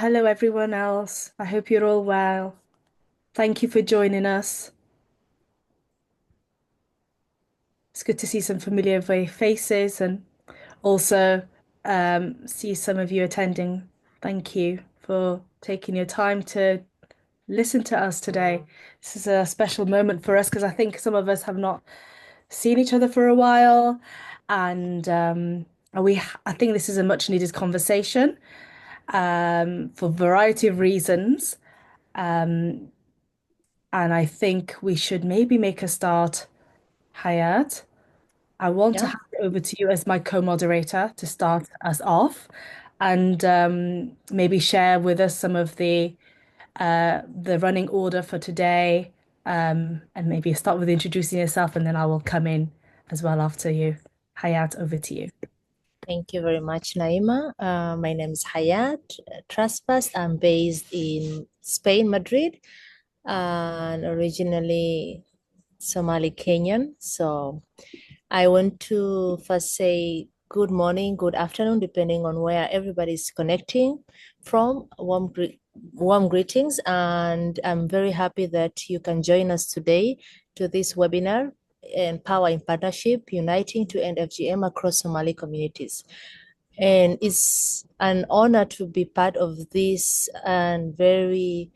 hello everyone else. I hope you're all well. Thank you for joining us. It's good to see some familiar faces and also see some of you attending. Thank you for taking your time to listen to us today. This is a special moment for us because I think some of us have not seen each other for a while, and I think this is a much needed conversation for a variety of reasons. And I think we should maybe make a start, Hayat. I want to Yeah, hand it over to you as my co-moderator to start us off and maybe share with us some of the running order for today. And maybe start with introducing yourself and then I will come in as well after you. Hayat, over to you. thank you very much, Naima. My name is Hayat Traspas. I'm based in Spain, Madrid, and originally Somali Kenyan. So I want to first say good morning, good afternoon, depending on where everybody is connecting from. Warm greetings, and I'm very happy that you can join us today to this webinar, Empower in Partnership, Uniting to End FGM across Somali communities. And it's an honor to be part of this and very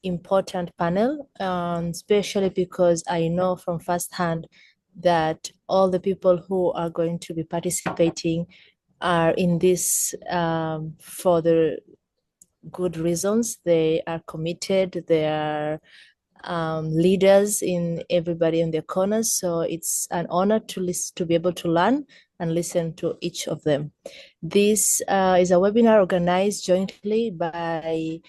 important panel, especially because I know from firsthand that all the people who are going to be participating are in this for the good reasons. They are committed, they are leaders in everybody in their corners. So it's an honor to listen, to be able to learn and listen to each of them. This is a webinar organized jointly by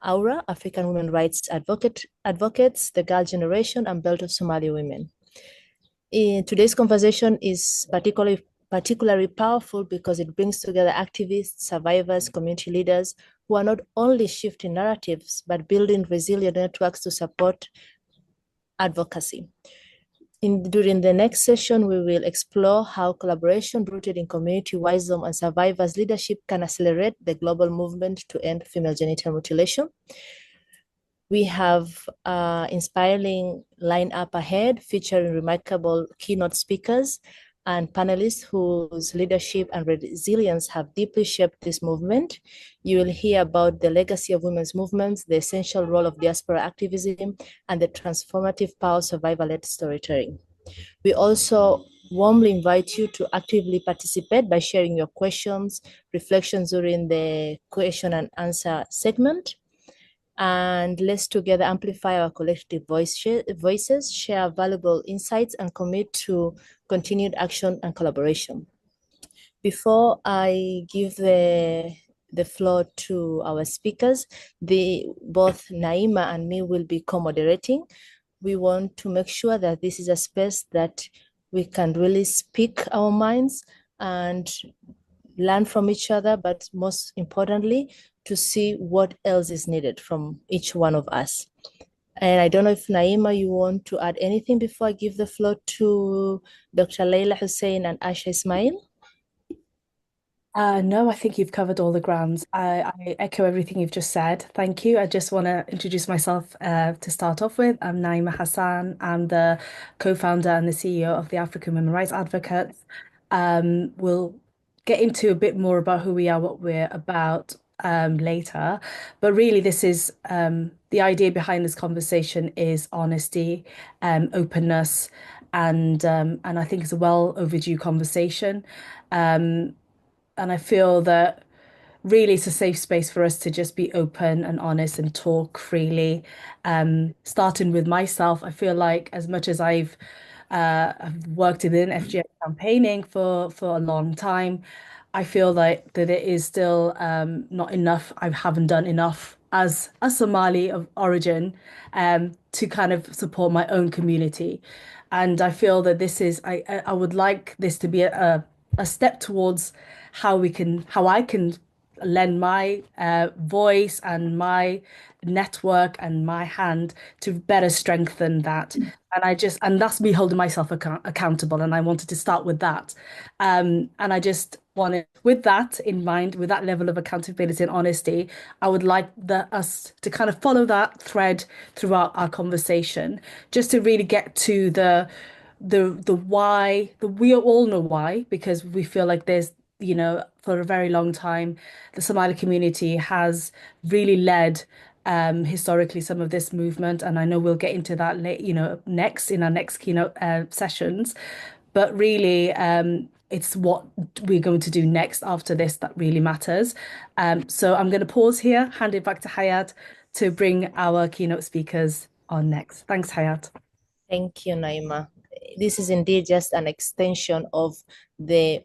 AWRA, African Women Rights Advocates, the Girl Generation, and Belt of Somali Women. Today's conversation is particularly powerful because it brings together activists, survivors, community leaders who are not only shifting narratives, but building resilient networks to support advocacy. During the next session, we will explore how collaboration rooted in community wisdom and survivors' leadership can accelerate the global movement to end female genital mutilation. We have inspiring lineup ahead featuring remarkable keynote speakers and panelists whose leadership and resilience have deeply shaped this movement. You will hear about the legacy of women's movements, the essential role of diaspora activism, and the transformative power of survivor-led storytelling. We also warmly invite you to actively participate by sharing your questions, reflections during the question and answer segment. And let's together amplify our collective voices, share valuable insights, and commit to continued action and collaboration. Before I give the floor to our speakers, both Naima and me will be co-moderating. We want to make sure that this is a space that we can really speak our minds and learn from each other, but most importantly, to see what else is needed from each one of us. And I don't know if Naima, you want to add anything before I give the floor to Dr. Leila Hussein and Asha Ismail? No, I think you've covered all the grounds. I echo everything you've just said. Thank you. I just want to introduce myself to start off with. I'm Naima Hassan. I'm the co-founder and the CEO of the African Women Rights Advocates. We'll get into a bit more about who we are, what we're about later. But really, this is the idea behind this conversation is honesty, openness, and I think it's a well overdue conversation. Um, and I feel that really it's a safe space for us to just be open and honest and talk freely. Starting with myself, I feel like as much as I've worked in FGM campaigning for a long time, I feel like that it is still not enough. I haven't done enough as a Somali of origin to kind of support my own community. And I feel that this is I would like this to be a step towards how I can lend my voice and my network and my hand to better strengthen that. And that's me holding myself accountable. And I wanted to start with that. And I just wanted, with that in mind, with that level of accountability and honesty, I would like us to kind of follow that thread throughout our conversation, just to really get to the why, we all know why, because we feel like there's, for a very long time, the Somali community has really led historically some of this movement, and I know we'll get into that next in our next keynote sessions. But really, it's what we're going to do next after this that really matters. So I'm going to pause here, hand it back to Hayat to bring our keynote speakers on next. Thanks, Hayat. Thank you, Naima. This is indeed just an extension of the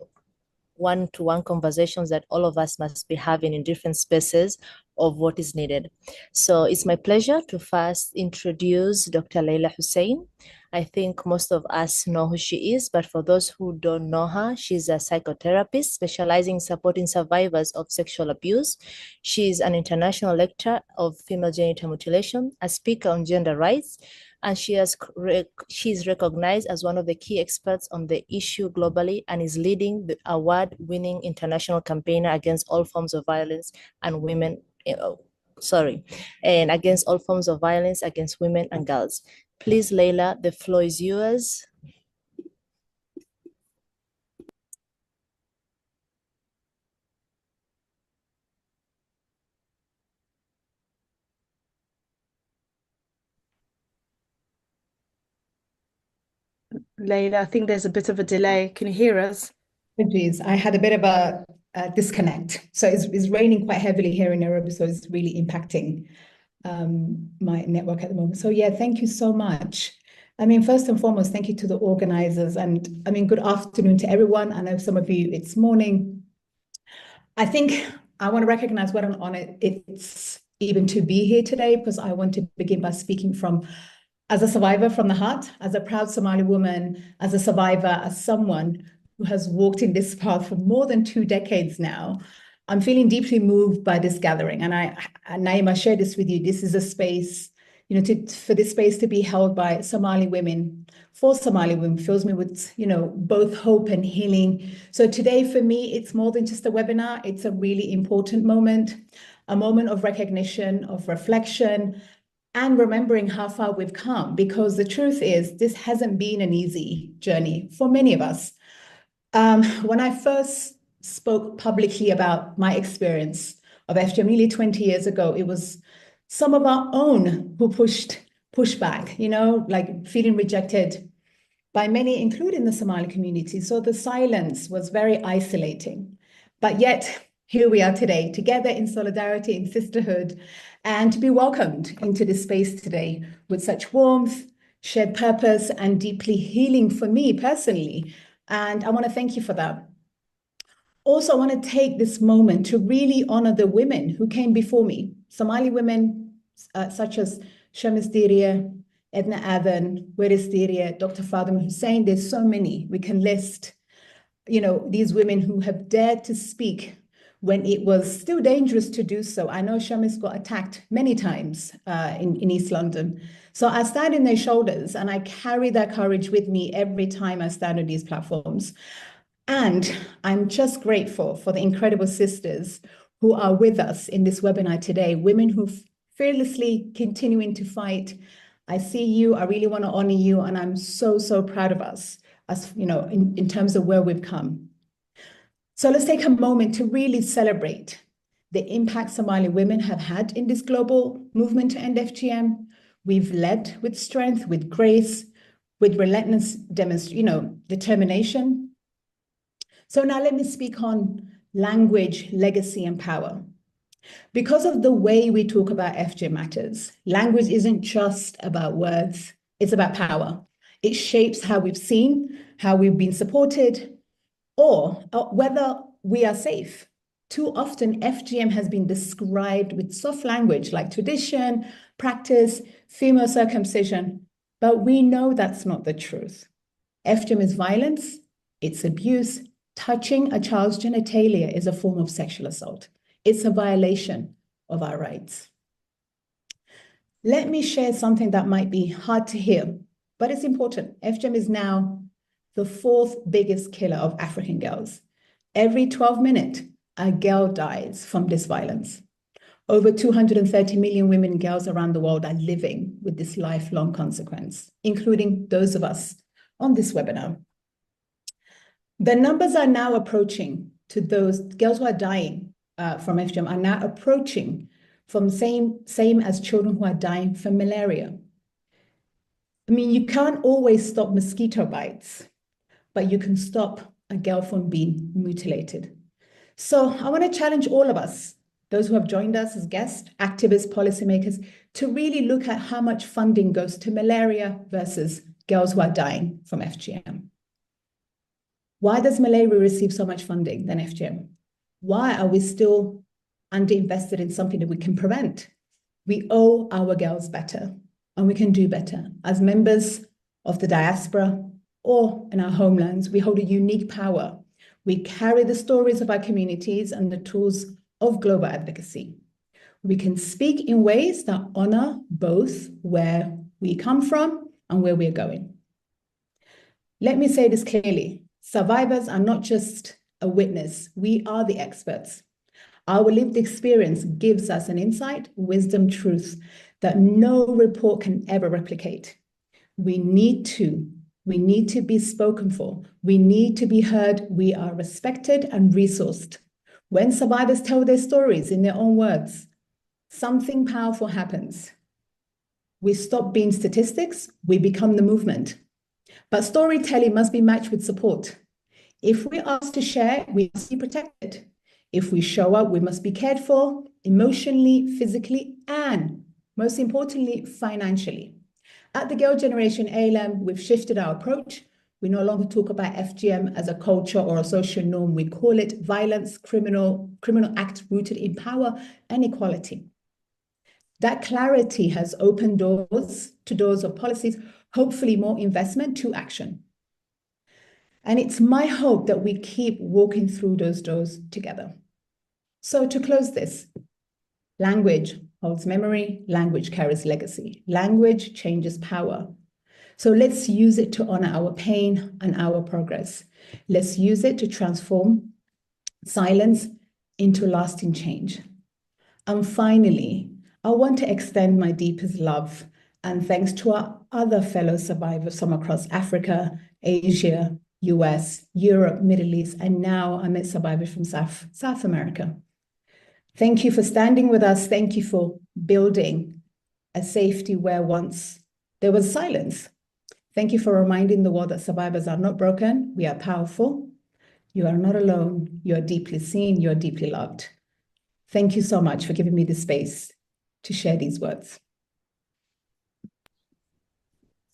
one-to-one conversations that all of us must be having in different spaces of what is needed. So it's my pleasure to first introduce Dr. Leila Hussein. I think most of us know who she is, but for those who don't know her, she's a psychotherapist specializing in supporting survivors of sexual abuse. She's an international lecturer of female genital mutilation, a speaker on gender rights, and she's recognized as one of the key experts on the issue globally and is leading the award-winning international campaigner against all forms of violence and women, and against all forms of violence against women and girls. Please, Leila, the floor is yours. Leila, I think there's a bit of a delay. Can you hear us? Apologies, I had a bit of a disconnect. So it's raining quite heavily here in Nairobi, so it's really impacting my network at the moment. So yeah, thank you so much. I mean, first and foremost, thank you to the organizers, and I mean, good afternoon to everyone. I know some of you, it's morning. I think I want to recognize what an honor it's even to be here today, because I want to begin by speaking from as a survivor from the heart, as a proud Somali woman, as a survivor, as someone who has walked in this path for more than 2 decades now. I'm feeling deeply moved by this gathering. And Naima, share this with you. This is a space, for this space to be held by Somali women, for Somali women, fills me with, both hope and healing. So today for me, it's more than just a webinar. It's a really important moment, a moment of recognition, of reflection, and remembering how far we've come, because the truth is this hasn't been an easy journey for many of us. When I first spoke publicly about my experience of FGM nearly 20 years ago, it was some of our own who pushed back, like feeling rejected by many, including the Somali community. So the silence was very isolating. But yet, here we are today, together in solidarity, in sisterhood, and to be welcomed into this space today with such warmth, shared purpose, and deeply healing for me personally. And I want to thank you for that. Also, I want to take this moment to really honor the women who came before me, Somali women such as Shamis Diria, Edna Adhan, Weris Diria, Dr. Fatima Hussein. There's so many we can list, these women who have dared to speak when it was still dangerous to do so. I know Shamis got attacked many times in East London. So I stand in their shoulders and I carry that courage with me every time I stand on these platforms. And I'm just grateful for the incredible sisters who are with us in this webinar today, women who fearlessly continuing to fight. I see you, I really want to honor you, and I'm so, so proud of us, as in terms of where we've come. So let's take a moment to really celebrate the impact Somali women have had in this global movement to end FGM. We've led with strength, with grace, with relentless determination. So now let me speak on language, legacy, and power. Because of the way we talk about FGM matters, language isn't just about words, it's about power. It shapes how we've seen, how we've been supported, or whether we are safe. Too often, FGM has been described with soft language like tradition, practice, female circumcision, but we know that's not the truth. FGM is violence, it's abuse. Touching a child's genitalia is a form of sexual assault. It's a violation of our rights. Let me share something that might be hard to hear, but it's important. FGM is now the fourth biggest killer of African girls. Every 12 minutes, a girl dies from this violence. Over 230 million women and girls around the world are living with this lifelong consequence, including those of us on this webinar. The numbers are now approaching to those girls who are dying from FGM are now approaching from same as children who are dying from malaria. I mean, you can't always stop mosquito bites, but you can stop a girl from being mutilated. So I want to challenge all of us, those who have joined us as guests, activists, policymakers, to really look at how much funding goes to malaria versus girls who are dying from FGM. Why does malaria receive so much funding than FGM? Why are we still underinvested in something that we can prevent? We owe our girls better, and we can do better. As members of the diaspora or in our homelands, we hold a unique power. We carry the stories of our communities and the tools of global advocacy. We can speak in ways that honor both where we come from and where we're going. Let me say this clearly. Survivors are not just a witness. We are the experts. Our lived experience gives us an insight, wisdom, truth that no report can ever replicate. We need to be spoken for. We need to be heard. We are respected and resourced. When survivors tell their stories in their own words, something powerful happens. We stop being statistics, we become the movement. But storytelling must be matched with support. If we're asked to share, we must be protected. If we show up, we must be cared for emotionally, physically, and most importantly, financially. At the Girl Generation ALM, we've shifted our approach. We no longer talk about FGM as a culture or a social norm. We call it violence, criminal act rooted in power and equality. That clarity has opened doors of policies, hopefully more investment to action. And it's my hope that we keep walking through those doors together. So to close this, language holds memory, language carries legacy, language changes power. So let's use it to honor our pain and our progress. Let's use it to transform silence into lasting change. And finally, I want to extend my deepest love and thanks to our other fellow survivors from across Africa, Asia, US, Europe, Middle East, and now I'm a survivor from South America. Thank you for standing with us. Thank you for building a safety where once there was silence. Thank you for reminding the world that survivors are not broken. We are powerful. You are not alone. You are deeply seen. You are deeply loved. Thank you so much for giving me the space to share these words.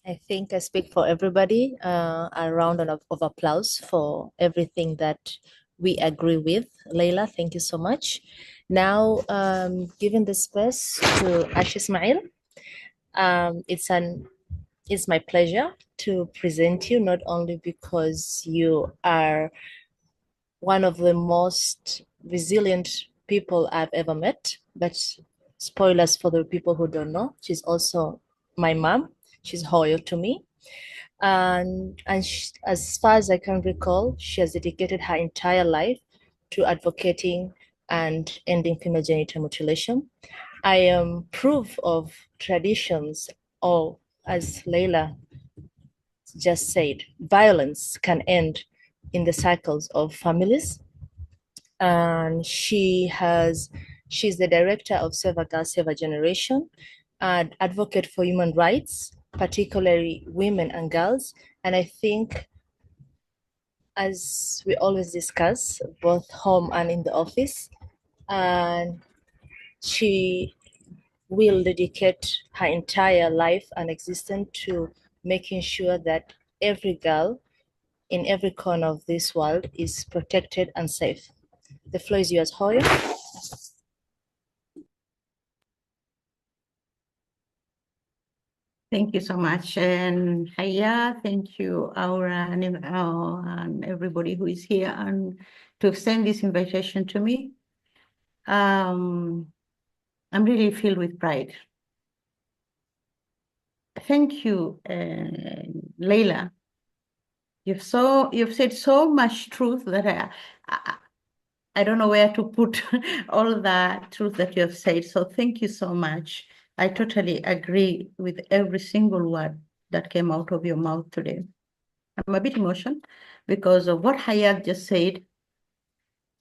I think I speak for everybody. A round of applause for everything that we agree with. Leila, thank you so much. Now, giving the space to Ash Ismail, it's my pleasure to present you, not only because you are one of the most resilient people I've ever met, but spoilers for the people who don't know, she's also my mom. She's Hoyo to me. And as far as I can recall, she has dedicated her entire life to advocating and ending female genital mutilation. I am proof of traditions, or as Leila just said, violence can end in the cycles of families. And she's the director of Save a Girl, Save a Generation, and advocate for human rights, particularly women and girls. And I think, as we always discuss, both home and in the office, and she will dedicate her entire life and existence to making sure that every girl in every corner of this world is protected and safe. The floor is yours, Hoya. Thank you so much. And Haya, thank you, Aura, and everybody who is here, and to extend this invitation to me. I'm really filled with pride. Thank you, Leila. You've said so much truth that I don't know where to put all the truth that you have said. So thank you so much. I totally agree with every single word that came out of your mouth today. I'm a bit emotional because of what Hayat just said,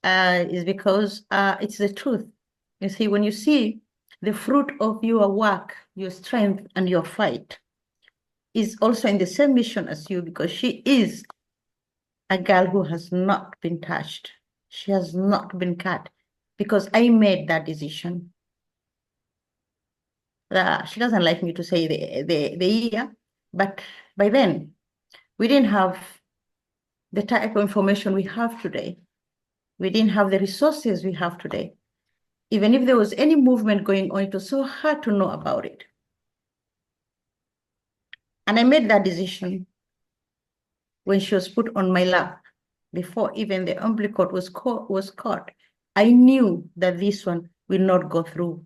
is because it's the truth. You see, when you see the fruit of your work, your strength, and your fight is also in the same mission as you, because she is a girl who has not been touched. She has not been cut, because I made that decision. She doesn't like me to say the year, but by then, we didn't have the type of information we have today. We didn't have the resources we have today. Even if there was any movement going on, it was so hard to know about it. And I made that decision when she was put on my lap, before even the umbilical cord was caught. I knew that this one will not go through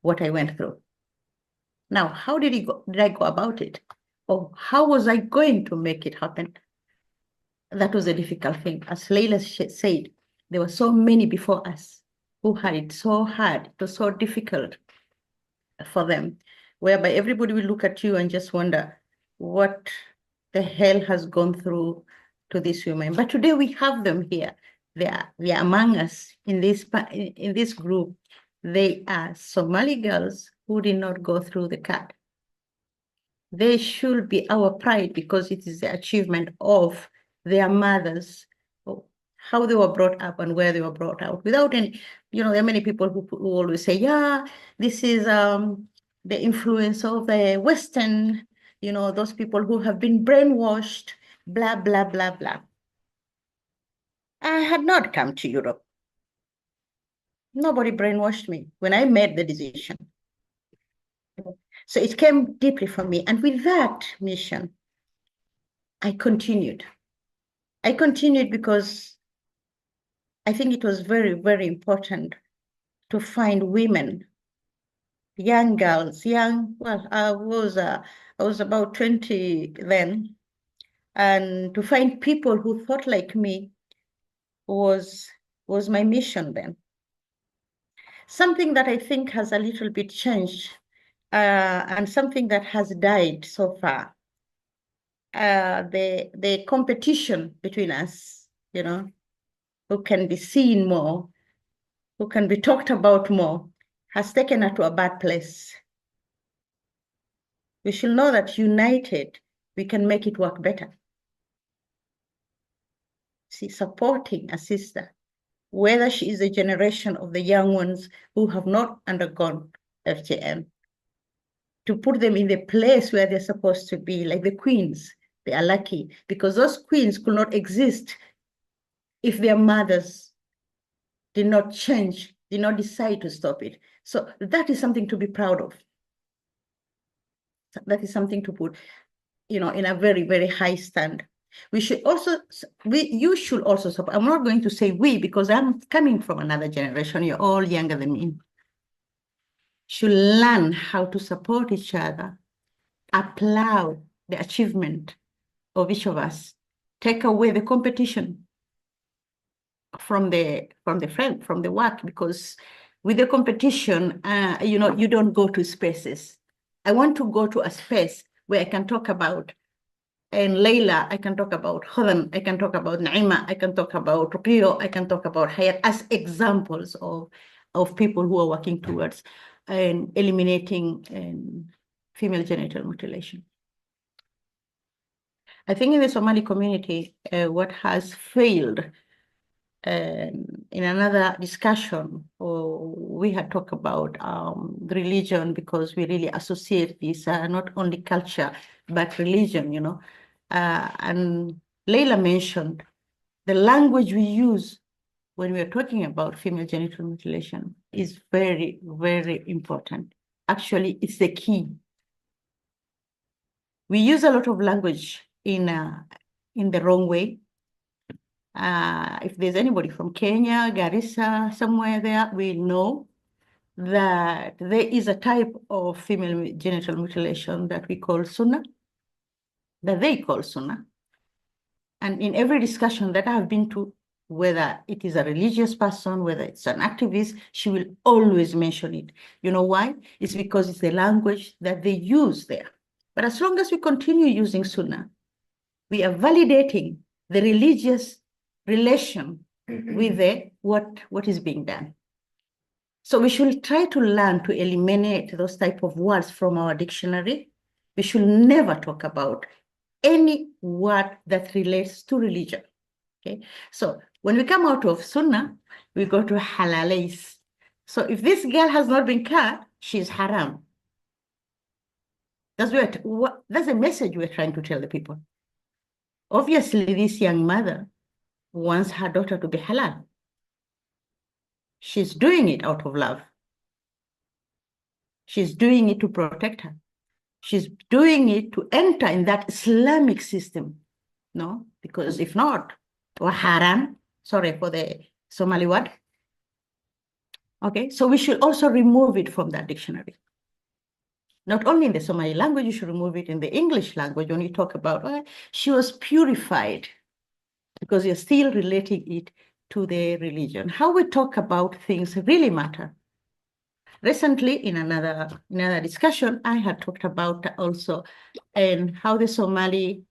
what I went through. Now, how did I go about it? Or how was I going to make it happen? That was a difficult thing. As Leila said, there were so many before us who had it so hard. It was so difficult for them, whereby everybody will look at you and just wonder what the hell has gone through to these women. But today we have them here. They are among us in this group. They are Somali girls who did not go through the cut. They should be our pride, because it is the achievement of their mothers, how they were brought up and where they were brought out. Without any, there are many people who always say, yeah, this is the influence of the Western, those people who have been brainwashed, blah, blah, blah, blah. I had not come to Europe. Nobody brainwashed me when I made the decision. So it came deeply from me. And with that mission, I continued. I continued because I think it was very, very important to find women, young girls, I was about 20 then, and to find people who thought like me was my mission then. Something that I think has a little bit changed, and something that has died so far. The competition between us, who can be seen more, who can be talked about more, has taken her to a bad place. We should know that united, we can make it work better. See, supporting a sister, whether she is a generation of the young ones who have not undergone FGM, to put them in the place where they're supposed to be, like the queens. They are lucky, because those queens could not exist if their mothers did not change, did not decide to stop it. So that is something to be proud of. That is something to put, in a very, very high stand. You should also support. I'm not going to say we, because I'm coming from another generation. You're all younger than me. Should learn how to support each other, applaud the achievement of each of us, take away the competition from the work, because with the competition, you don't go to spaces. I want to go to a space where I can talk about, and Leila, I can talk about Hodan, I can talk about Naima, I can talk about Ruqio, I can talk about Hayat as examples of people who are working towards eliminating female genital mutilation. I think in the Somali community, what has failed, in another discussion, we had talked about religion, because we really associate this, not only culture, but religion, and Leila mentioned the language we use when we're talking about female genital mutilation is very, very important. Actually, it's the key. We use a lot of language in the wrong way. If there's anybody from Kenya, Garissa, somewhere there, we know that there is a type of female genital mutilation that we call sunnah, that they call sunnah. And in every discussion that I have been to, whether it is a religious person, whether it's an activist, she will always mention it. You know why? It's because it's the language that they use there. But as long as we continue using sunnah, we are validating the religious relation with what is being done. So we should try to learn to eliminate those type of words from our dictionary. We should never talk about any word that relates to religion. Okay, so when we come out of sunnah, we go to halalays. So if this girl has not been cut, she's haram. That's a message we're trying to tell the people. Obviously, this young mother wants her daughter to be halal. She's doing it out of love. She's doing it to protect her. She's doing it to enter in that Islamic system, no? Because if not, or haram, sorry for the Somali word. Okay, so we should also remove it from that dictionary. Not only in the Somali language, you should remove it in the English language when you talk about, she was purified, because you're still relating it to the religion. How we talk about things really matter. Recently, in another discussion, I had talked about also and how the Somali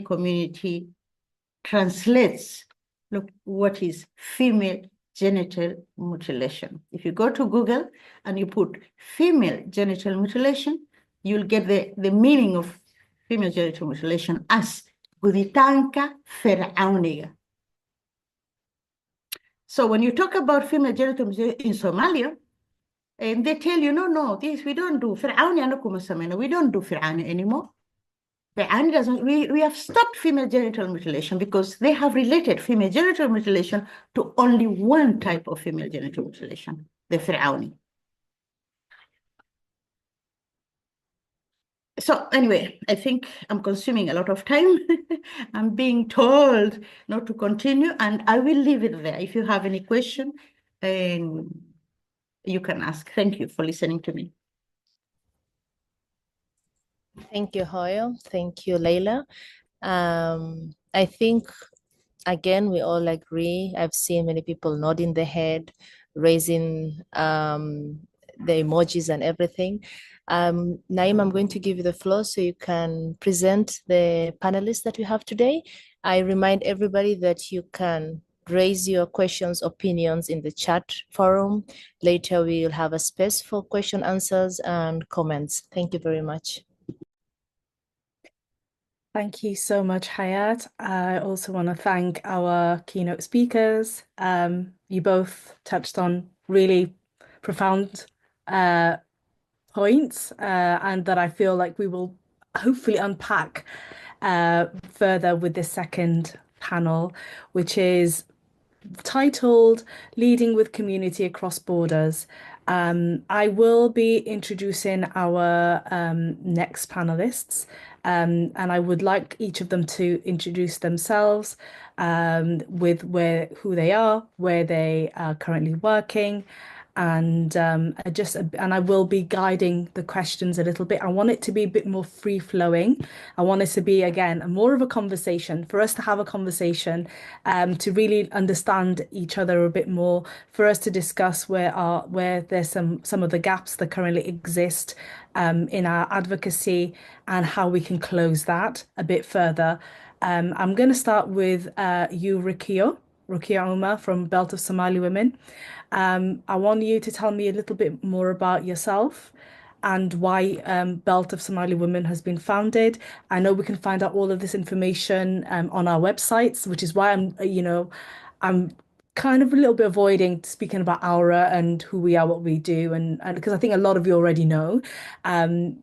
community translates, look, what is female genital mutilation. If you go to Google and you put female genital mutilation, you'll get the meaning of female genital mutilation as guditanka fir'auniga. So when you talk about female genital mutilation in Somalia, and they tell you, no, this, we don't do Fir'auni, we don't do Fir'auni anymore. Fir'auni doesn't, we have stopped female genital mutilation because they have related female genital mutilation to only one type of female genital mutilation, the Fir'auni. So anyway, I think I'm consuming a lot of time. I'm being told not to continue, and I will leave it there. If you have any question, you can ask. Thank you for listening to me. Thank you, Hoyo. Thank you, Leila. I think, again, we all agree. I've seen many people nodding their head, raising the emojis and everything. Naeem, I'm going to give you the floor so you can present the panelists that we have today. I remind everybody that you can raise your questions, opinions in the chat forum. Later, we'll have a space for question, answers, and comments. Thank you very much. Thank you so much, Hayat. I also want to thank our keynote speakers. You both touched on really profound points, and that I feel like we will hopefully unpack further with this second panel, which is titled Leading with Community Across Borders. I will be introducing our next panelists, and I would like each of them to introduce themselves with who they are, where they are currently working, and I will be guiding the questions a little bit. I want it to be a bit more free flowing. I want it to be, again, more of a conversation, for us to have a conversation, to really understand each other a bit more, for us to discuss where there's some of the gaps that currently exist in our advocacy, and how we can close that a bit further. I'm going to start with you, Rukia Umar from Belt of Somali Women. I want you to tell me a little bit more about yourself and why Belt of Somali Women has been founded. I know we can find out all of this information on our websites, which is why I'm kind of a little bit avoiding speaking about AWRA and who we are, what we do, and because I think a lot of you already know. And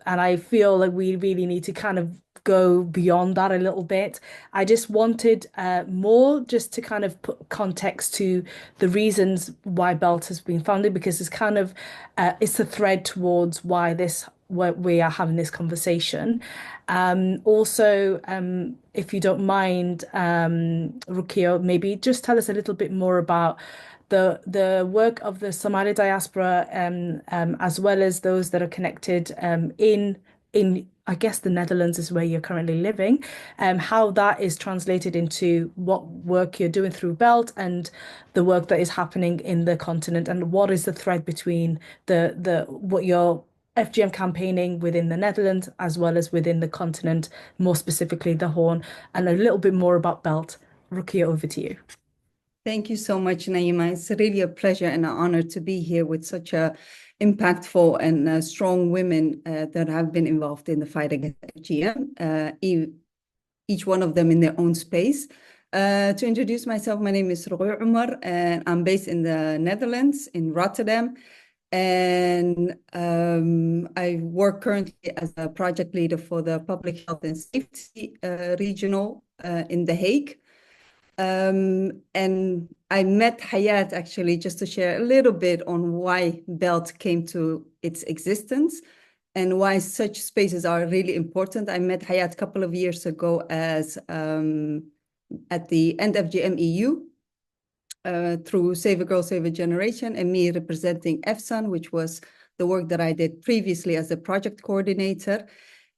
I feel like we really need to kind of go beyond that a little bit. I just wanted more just to kind of put context to the reasons why BELT has been founded, because it's kind of it's a thread towards why this we are having this conversation. Also, if you don't mind, Rukia, maybe just tell us a little bit more about the work of the Somali diaspora, as well as those that are connected in I guess the Netherlands is where you're currently living, how that is translated into what work you're doing through BELT and the work that is happening in the continent, and what is the thread between the what you're FGM campaigning within the Netherlands as well as within the continent, more specifically the Horn, and a little bit more about BELT. Rukia, over to you. Thank you so much, Naima. It's really a pleasure and an honor to be here with such a impactful and strong women that have been involved in the fight against FGM, each one of them in their own space. To introduce myself, my name is Roy Umar, and I'm based in the Netherlands, in Rotterdam. And I work currently as a project leader for the Public Health and Safety Regional in The Hague. And I met Hayat actually just to share a little bit on why BELT came to its existence and why such spaces are really important. I met Hayat a couple of years ago as at the End FGM EU through Save a Girl, Save a Generation, and me representing EFSAN, which was the work that I did previously as a project coordinator.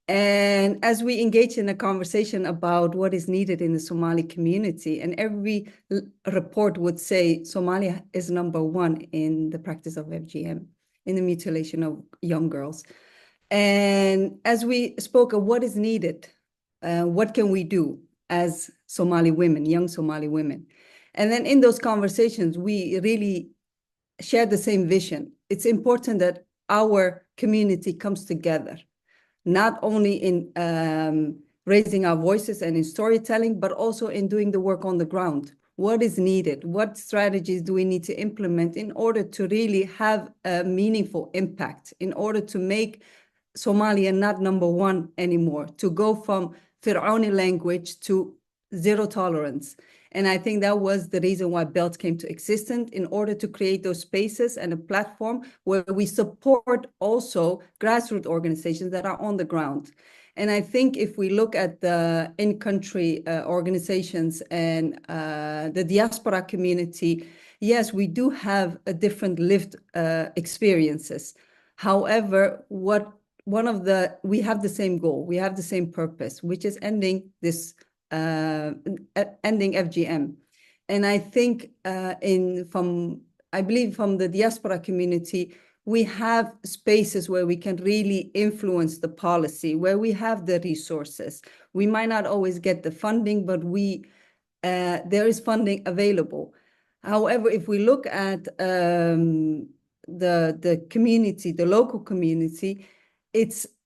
And as we engage in a conversation about what is needed in the Somali community, and every report would say Somalia is #1 in the practice of FGM, in the mutilation of young girls. And as we spoke of what is needed, what can we do as Somali women, young Somali women? And then in those conversations, we really share the same vision. It's important that our community comes together, not only in raising our voices and in storytelling, but also in doing the work on the ground. What is needed? What strategies do we need to implement in order to really have a meaningful impact, in order to make Somalia not #1 anymore, to go from Fir'auni language to zero tolerance? And I think that was the reason why BELT came to existence, in order to create those spaces and a platform where we support also grassroots organizations that are on the ground. And I think if we look at the in-country organizations and the diaspora community, yes, we do have a different lived experiences. However, we have the same goal, we have the same purpose, which is ending FGM. And I think I believe from the diaspora community, we have spaces where we can really influence the policy, where we have the resources. We might not always get the funding, but there is funding available. However, if we look at the community, the local community,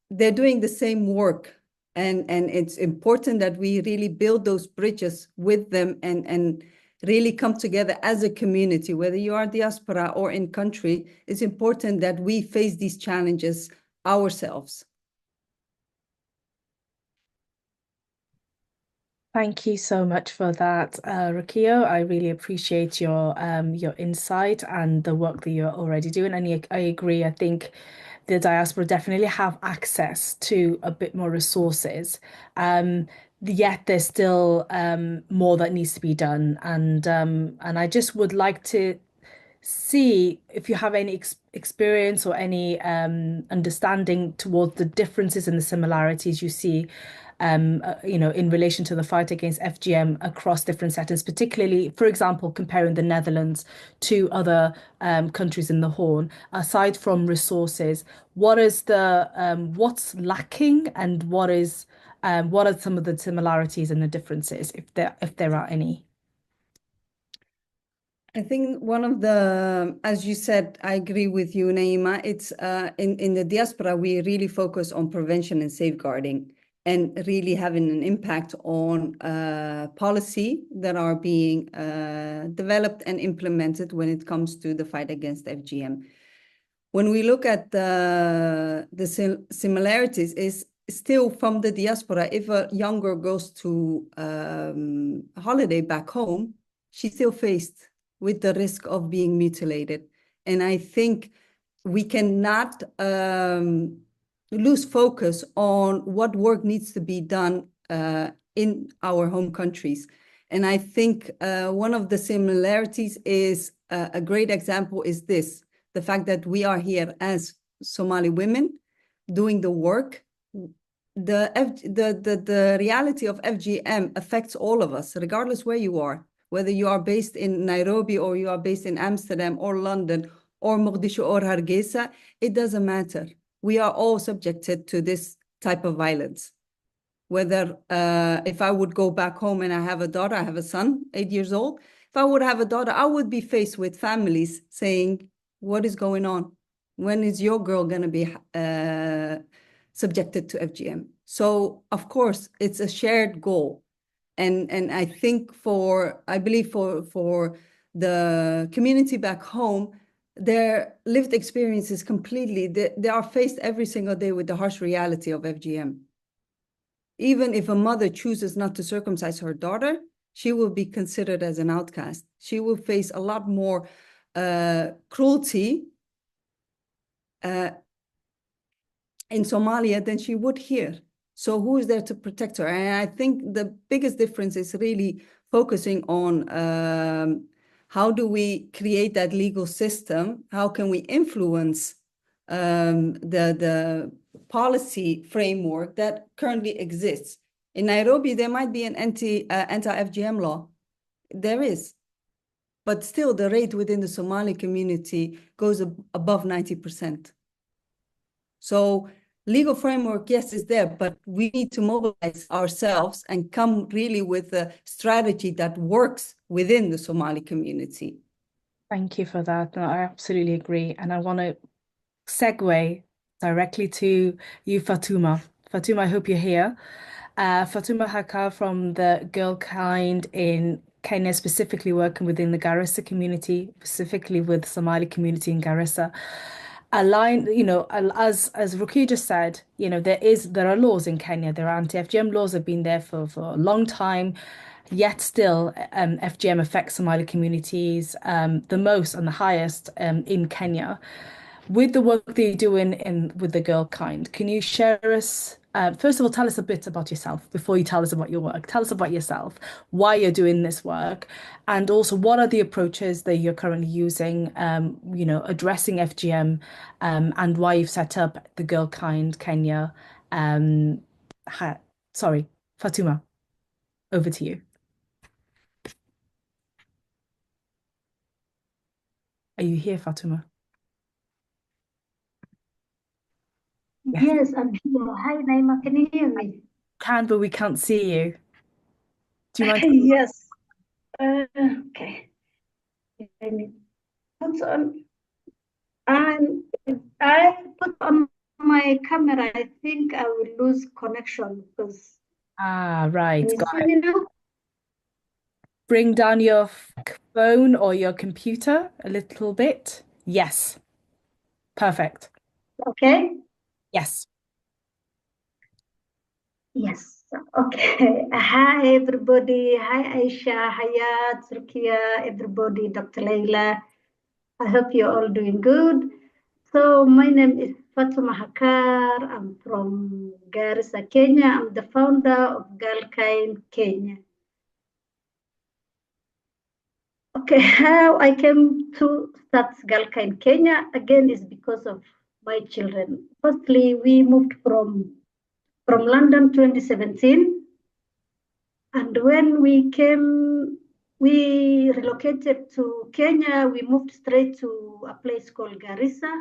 they're doing the same work. And it's important that we really build those bridges with them and really come together as a community, whether you are diaspora or in country. It's important that we face these challenges ourselves. Thank you so much for that, Rukia. I really appreciate your insight and the work that you're already doing. And I agree. I think the diaspora definitely have access to a bit more resources. Yet there's still more that needs to be done. And I just would like to see if you have any experience or any understanding towards the differences and the similarities you see, in relation to the fight against FGM across different settings, particularly, for example, comparing the Netherlands to other countries in the Horn. Aside from resources, what's lacking, and what are some of the similarities and the differences, if there are any? I think as you said, I agree with you, Naima. It's in the diaspora, we really focus on prevention and safeguarding, and really having an impact on policy that are being developed and implemented when it comes to the fight against FGM. When we look at the similarities, is still from the diaspora. If a young girl goes to holiday back home, she's still faced with the risk of being mutilated. And I think we cannot lose focus on what work needs to be done in our home countries. And I think one of the similarities is a great example is this, the fact that we are here as Somali women doing the work. The reality of FGM affects all of us, regardless where you are, whether you are based in Nairobi or you are based in Amsterdam or London or Mogadishu or Hargeisa, it doesn't matter. We are all subjected to this type of violence. Whether if I would go back home and I have a daughter, I have a son, 8 years old. If I would have a daughter, I would be faced with families saying, what is going on? When is your girl going to be subjected to FGM? So, of course, it's a shared goal. And I think I believe for the community back home, their lived experience is completely, they are faced every single day with the harsh reality of FGM. Even if a mother chooses not to circumcise her daughter, she will be considered as an outcast. She will face a lot more cruelty in Somalia than she would here. So who is there to protect her? And I think the biggest difference is really focusing on how do we create that legal system? How can we influence the policy framework that currently exists? In Nairobi, there might be an anti-FGM law. There is. But still, the rate within the Somali community goes above 90%. So legal framework, yes, is there, but we need to mobilize ourselves and come really with a strategy that works within the Somali community. Thank you for that. No, I absolutely agree. And I want to segue directly to you, Fatuma. Fatuma, I hope you're here. Fatuma Hakka from the Girl Kind in Kenya, specifically working within the Garissa community, specifically with Somali community in Garissa. As Rukia just said, there are laws in Kenya. There are anti-FGM laws have been there for a long time. Yet still, FGM affects Somali communities the most and the highest in Kenya. With the work that you're doing with the Girl Kind, can you share us, first of all, tell us a bit about yourself before you tell us about your work. Tell us about yourself, why you're doing this work, and also what are the approaches that you're currently using, addressing FGM, and why you've set up the Girl Kind Kenya. Sorry, Fatuma, over to you. Are you here, Fatuma? Yes, I'm here. Hi, Naima. Can you hear me? Can, but we can't see you. Do you mind? Yes. Okay. Let me put on. And I put on my camera. I think I will lose connection because. Right. Can you Got see it. me now? Bring down your phone or your computer a little bit. Yes. Perfect. Okay. Yes. Yes. Okay. Hi, everybody. Hi, Aisha, Hayat, Rukia, everybody, Dr. Leila. I hope you're all doing good. So my name is Fatuma Hakar. I'm from Garissa, Kenya. I'm the founder of Girl Kind Kenya. Okay, how I came to start Girl Kind Kenya again is because of my children. Firstly, we moved from London 2017. And when we came, we relocated to Kenya. We moved straight to a place called Garissa.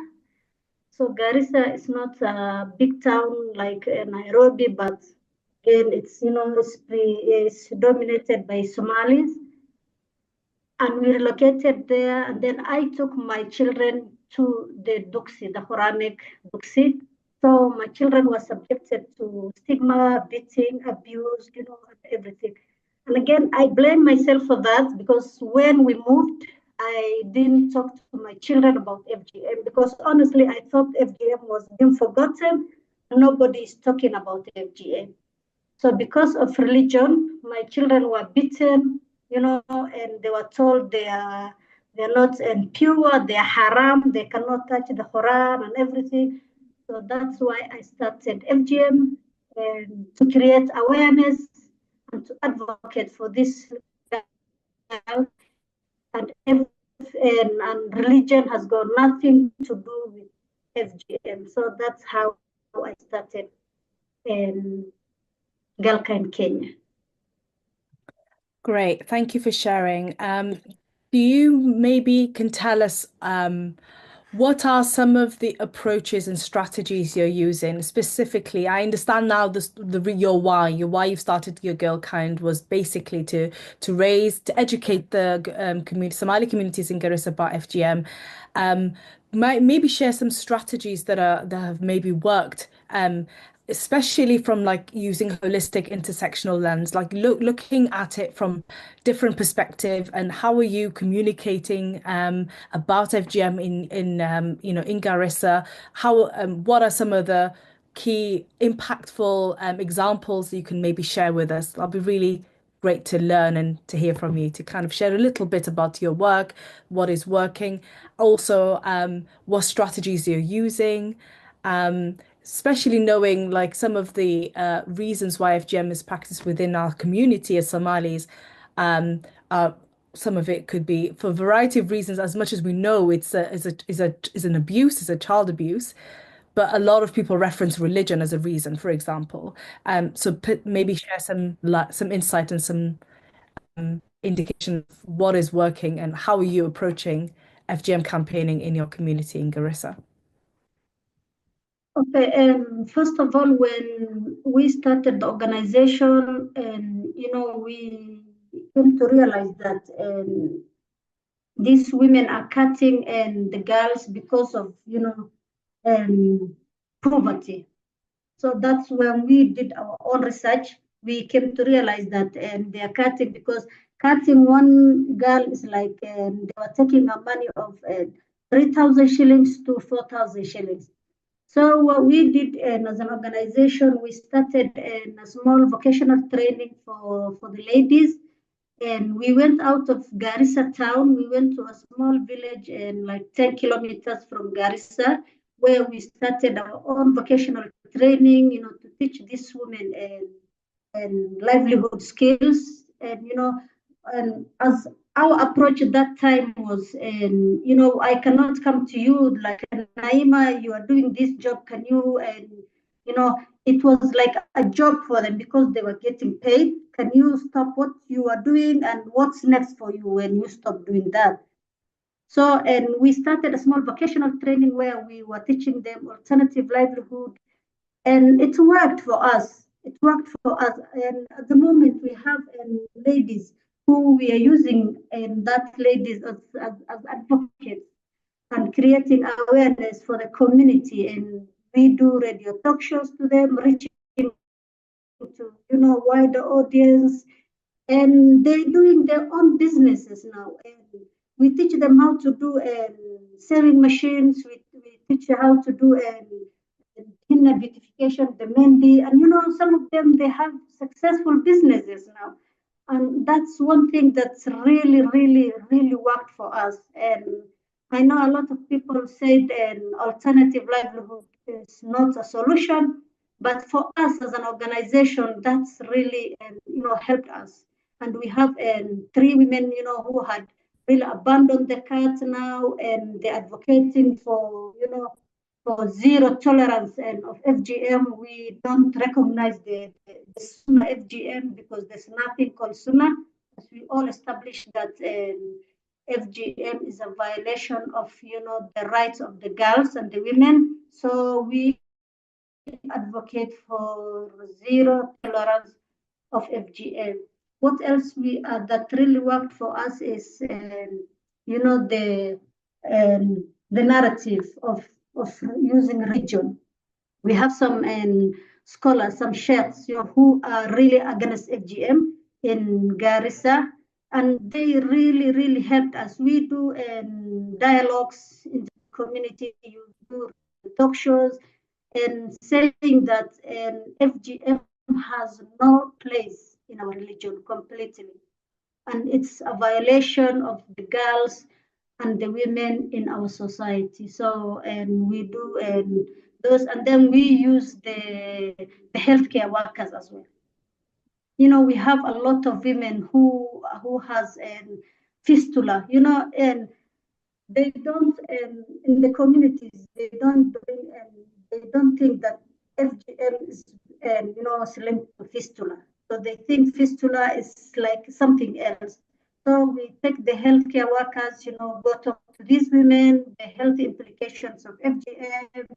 So Garissa is not a big town like Nairobi, but again, it's dominated by Somalis. And we relocated there, and then I took my children to the Duksi, the Quranic Duksi. So my children were subjected to stigma, beating, abuse, everything. And again, I blame myself for that because when we moved, I didn't talk to my children about FGM because honestly, I thought FGM was being forgotten. Nobody is talking about FGM. So because of religion, my children were beaten, and they were told they're not pure, they're haram, they cannot touch the Quran and everything. So that's why I started FGM, to create awareness and to advocate for this girl. And religion has got nothing to do with FGM. So that's how I started in Galka in Kenya. Great. Thank you for sharing. Do you maybe can tell us what are some of the approaches and strategies you're using specifically? I understand now your why you've started your Girl Kind was basically to educate the Somali communities in Garissa about FGM. Maybe share some strategies that have maybe worked. Especially from like using holistic intersectional lens, like looking at it from different perspective, and how are you communicating about FGM in in Garissa? How what are some of the key impactful examples you can maybe share with us? That'll be really great to learn and to hear from you, to kind of share a little bit about your work, what is working, also what strategies you're using. Especially knowing like some of the reasons why FGM is practiced within our community as Somalis. Um, some of it could be for a variety of reasons. As much as we know it's an abuse, it's a child abuse, but a lot of people reference religion as a reason, for example. So maybe share some insight and some indication of what is working and how are you approaching FGM campaigning in your community in Garissa. Okay, first of all, when we started the organization, and we came to realize that these women are cutting and the girls because of poverty. So that's when we did our own research. We came to realize that they are cutting because cutting one girl is like they were taking a money of 3,000 shillings to 4,000 shillings. So what we did as an organization, we started a small vocational training for the ladies. And we went out of Garissa town. We went to a small village and like 10 kilometers from Garissa, where we started our own vocational training, to teach these women and livelihood skills. And as our approach at that time was, I cannot come to you like, Naima, you are doing this job, can you? And it was like a job for them because they were getting paid. Can you stop what you are doing, and what's next for you when you stop doing that? So, and we started a small vocational training where we were teaching them alternative livelihood, and it worked for us. It worked for us. And at the moment, we have ladies who we are using, and that ladies as advocates and creating awareness for the community. And we do radio talk shows to them, reaching to wider audience, and they're doing their own businesses now. And we teach them how to do sewing machines. We teach you how to do henna beautification, the mehndi, and some of them, they have successful businesses now. And that's one thing that's really, really, really worked for us. And I know a lot of people said an alternative livelihood is not a solution, but for us as an organization, that's really helped us. And we have 3 women, who had really abandoned the cat now, and they're advocating for, for zero tolerance and of FGM. We don't recognize the SUNA FGM because there's nothing called SUNA. As we all established that FGM is a violation of, the rights of the girls and the women. So we advocate for zero tolerance of FGM. What else that really worked for us is, the narrative of using religion. We have some scholars, some sheikhs, who are really against FGM in Garissa, and they really, really helped us. We do dialogues in the community, you do talk shows, and saying that FGM has no place in our religion completely. And it's a violation of the girls and the women in our society. So, and we do those, and then we use the healthcare workers as well. You know, we have a lot of women who has fistula, you know, and they don't in the communities they don't think that FGM is you know linked to fistula. So they think fistula is like something else. So we take the healthcare workers, you know, go talk to these women, the health implications of FGM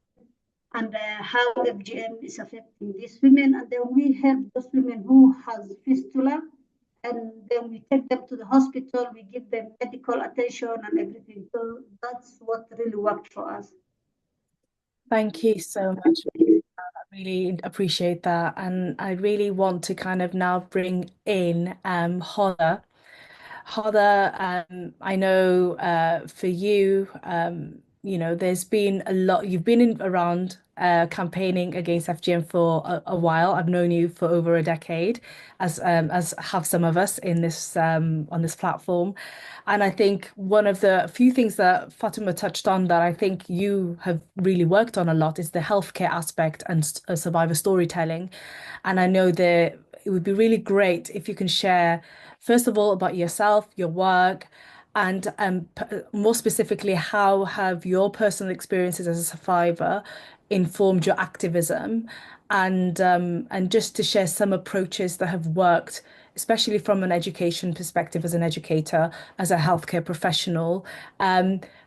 and how FGM is affecting these women, and then we help those women who has fistula, and then we take them to the hospital, we give them medical attention and everything. So that's what really worked for us. Thank you so much. I really appreciate that. And I really want to kind of now bring in Hoda. Hoda, I know for you, you know, there's been a lot, you've been around campaigning against FGM for a while. I've known you for over a decade, as have some of us in this on this platform. And I think one of the few things that Fatima touched on that I think you have really worked on a lot is the healthcare aspect and survivor storytelling. And I know that it would be really great if you can share, first of all, about yourself, your work, and more specifically, how have your personal experiences as a survivor informed your activism, and just to share some approaches that have worked, especially from an education perspective, as an educator, as a healthcare professional,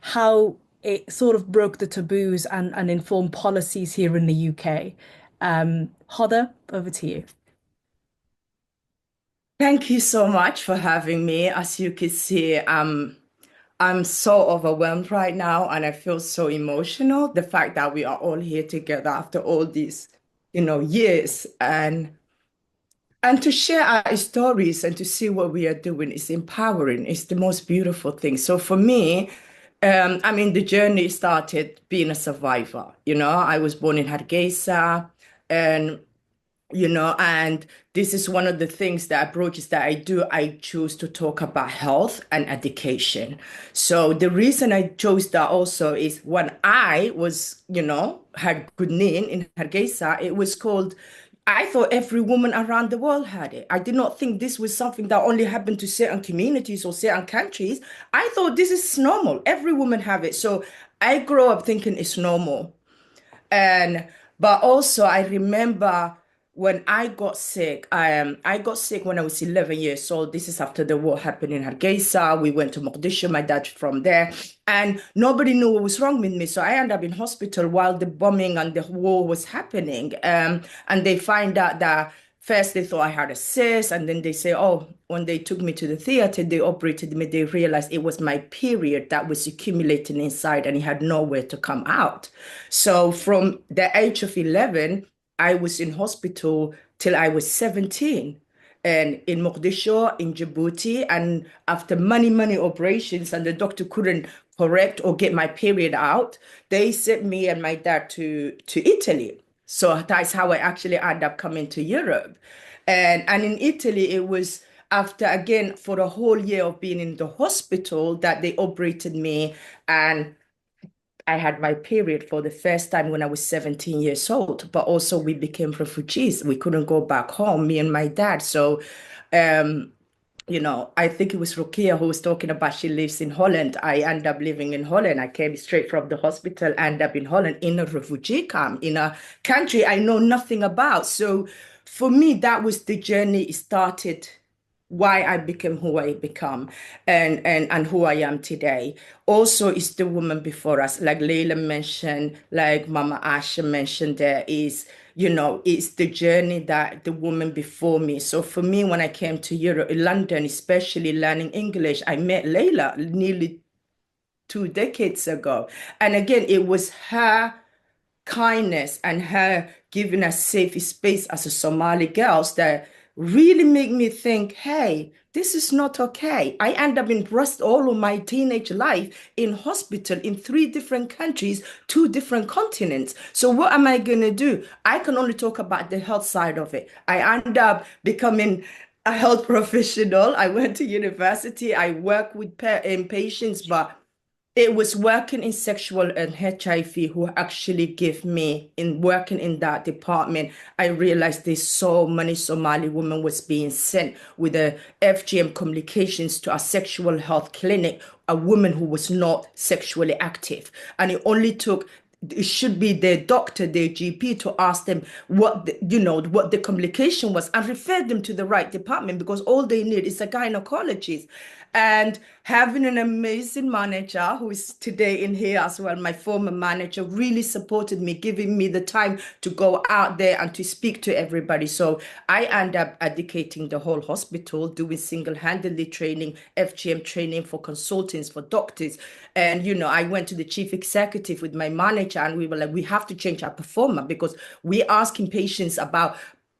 how it sort of broke the taboos and informed policies here in the UK. Hoda, over to you. Thank you so much for having me. As you can see, I'm so overwhelmed right now and I feel so emotional. The fact that we are all here together after all these, years and to share our stories and to see what we are doing is empowering. It's the most beautiful thing. So for me, the journey started being a survivor. I was born in Hargeisa, and and this is one of the things that approaches that I do. I choose to talk about health and education. So the reason I chose that also is when I was, had good name in Hargeisa, it was called, I thought every woman around the world had it. I did not think this was something that only happened to certain communities or certain countries. I thought this is normal. Every woman have it. So I grew up thinking it's normal. But also I remember when I got sick, I got sick when I was 11 years old. This is after the war happened in Hargeisa. We went to Mogadishu, my dad from there, and nobody knew what was wrong with me. So I ended up in hospital while the bombing and the war was happening. And they find out that first they thought I had a cyst, and then they say, oh, when they took me to the theater, they operated me, they realized it was my period that was accumulating inside and it had nowhere to come out. So from the age of 11, I was in hospital till I was 17, and in Mogadishu, in Djibouti. And after many operations, and the doctor couldn't correct or get my period out, they sent me and my dad to Italy. So that's how I actually ended up coming to Europe. And in Italy, it was after, again, for a whole year of being in the hospital that they operated me, and I had my period for the first time when I was 17 years old. But also we became refugees. We couldn't go back home, me and my dad. So I think it was Rukia who was talking about she lives in Holland. I ended up living in Holland. I came straight from the hospital, ended up in Holland in a refugee camp in a country I know nothing about. So for me, that was the journey. It started why I became who I become, and who I am today. Also, it's the woman before us, like Leila mentioned, like Mama Asha mentioned, there is, it's the journey that the woman before me. So for me, when I came to Europe, London, especially learning English, I met Leila nearly 2 decades ago. And again, it was her kindness and her giving us safe space as a Somali girls that really make me think, hey, this is not okay. I end up in rest all of my teenage life in hospital in 3 different countries, 2 different continents. So what am I going to do? I can only talk about the health side of it. I end up becoming a health professional. I went to university. I work with patients, but It was working in sexual and HIV who actually gave me, in working in that department, I realized there's so many Somali women was being sent with the FGM complications to a sexual health clinic, a woman who was not sexually active. And it only took, it should be their doctor, their GP, to ask them what what the complication was and refer them to the right department, because all they need is a gynecologist. And having an amazing manager who is today in here as well, my former manager, really supported me, giving me the time to go out there and to speak to everybody. So I end up educating the whole hospital, doing single-handedly training, FGM training for consultants, for doctors. And, I went to the chief executive with my manager, and we were like, we have to change our performance, because we're asking patients about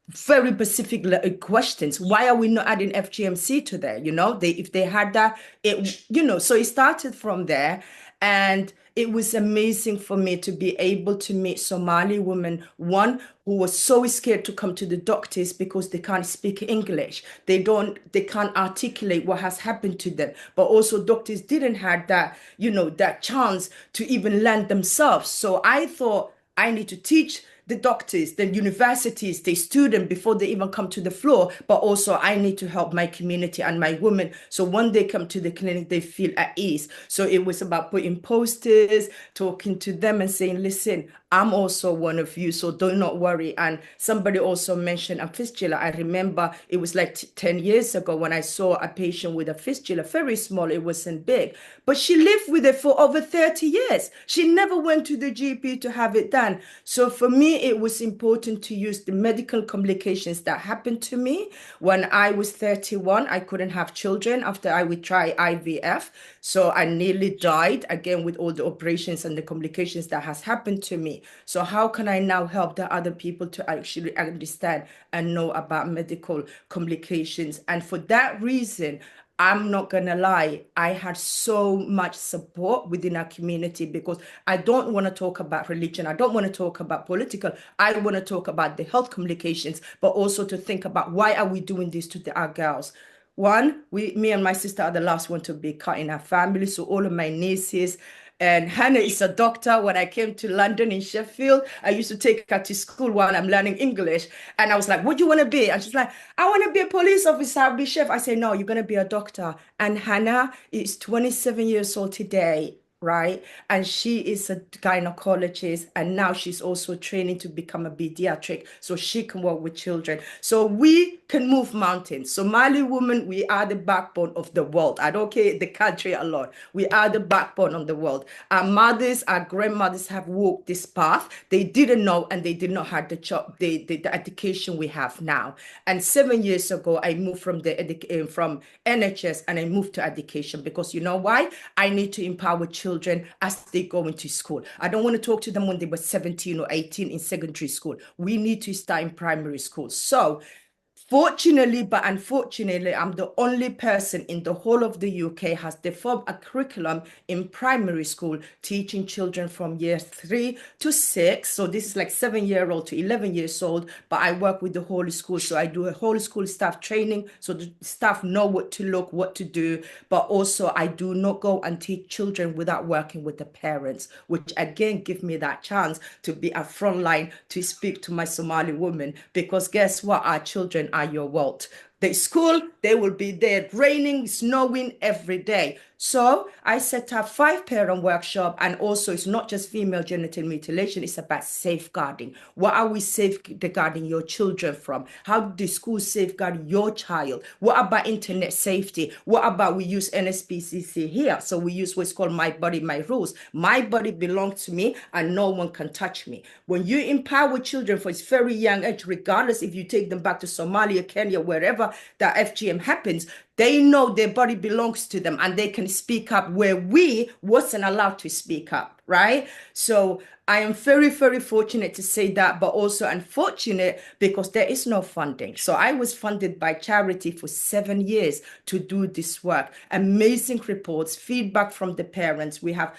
very specific questions. Why are we not adding FGMC to there? If they had that, so it started from there. And it was amazing for me to be able to meet Somali women, one who was so scared to come to the doctors because they can't speak English. They can't articulate what has happened to them. But also doctors didn't have that, that chance to even learn themselves. So I thought I need to teach the doctors, the universities, the students before they even come to the floor, but also I need to help my community and my women. So when they come to the clinic, they feel at ease. So it was about putting posters, talking to them and saying, listen, I'm also one of you, so do not worry. And somebody also mentioned a fistula. I remember it was like 10 years ago when I saw a patient with a fistula, very small, it wasn't big, but she lived with it for over 30 years. She never went to the GP to have it done. So for me, it was important to use the medical complications that happened to me. When I was 31, I couldn't have children after I would try IVF. So I nearly died again with all the operations and the complications that has happened to me. So how can I now help the other people to actually understand and know about medical complications? And for that reason, I'm not gonna lie, I had so much support within our community, because I don't want to talk about religion. I don't want to talk about political. I want to talk about the health complications, but also to think about why are we doing this to our girls. One, me and my sister are the last one to be cut in our family. So all of my nieces, and Hannah is a doctor. When I came to London in Sheffield, I used to take her to school while I'm learning English. And I was like, what do you want to be? And she's like, I want to be a police officer, I'll be chef. I say, no, you're going to be a doctor. And Hannah is 27 years old today, right? And she is a gynecologist, and now she's also training to become a pediatric so she can work with children. So we can move mountains. Somali women, we are the backbone of the world. I don't care the country alone. We are the backbone of the world. Our mothers, our grandmothers have walked this path. They didn't know, and they did not have the education we have now. And 7 years ago, I moved from from NHS, and I moved to education, because you know why? I need to empower children as they go into school. I don't want to talk to them when they were 17 or 18 in secondary school. We need to start in primary school. So fortunately, but unfortunately, I'm the only person in the whole of the UK has developed a curriculum in primary school teaching children from year 3 to 6. So this is like 7-year-old to 11 years old, but I work with the whole school. So I do a whole school staff training, so the staff know what to look, what to do. But also I do not go and teach children without working with the parents, which again give me that chance to be a front line to speak to my Somali women, because guess what? Our children are your world. The school, they will be there, raining, snowing every day. So I set up 5-parent workshop, and also it's not just female genital mutilation, it's about safeguarding. What are we safeguarding your children from? How do the school safeguard your child? What about internet safety? What about we use NSPCC here? So we use what's called My Body, My Rules. My body belongs to me and no one can touch me. When you empower children for a very young age, regardless if you take them back to Somalia, Kenya, wherever that FGM happens, they know their body belongs to them and they can speak up where we wasn't allowed to speak up, right? So I am very, very fortunate to say that, but also unfortunate because there is no funding. So I was funded by charity for 7 years to do this work. Amazing reports, feedback from the parents. We have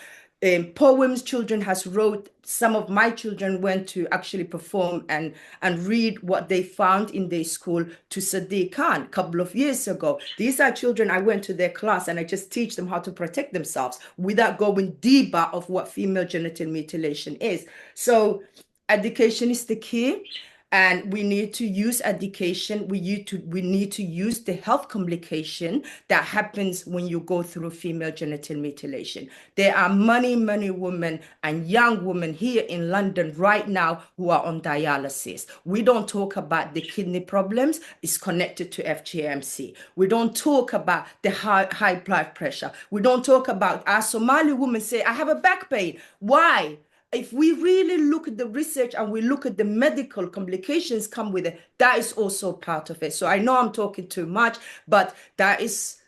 poems children has wrote. Some of my children went to actually perform and read what they found in their school to Sadiq Khan a couple of years ago. These are children, I went to their class and I just teach them how to protect themselves without going deeper of what female genital mutilation is. So education is the key. And we need to use education. We need to use the health complication that happens when you go through female genital mutilation. There are many women and young women here in London right now who are on dialysis. We don't talk about the kidney problems. It's connected to FGMC. We don't talk about the high blood pressure. We don't talk about our Somali women say, I have a back pain. Why? If we really look at the research and we look at the medical complications come with it, that is also part of it. So I know I'm talking too much, but that is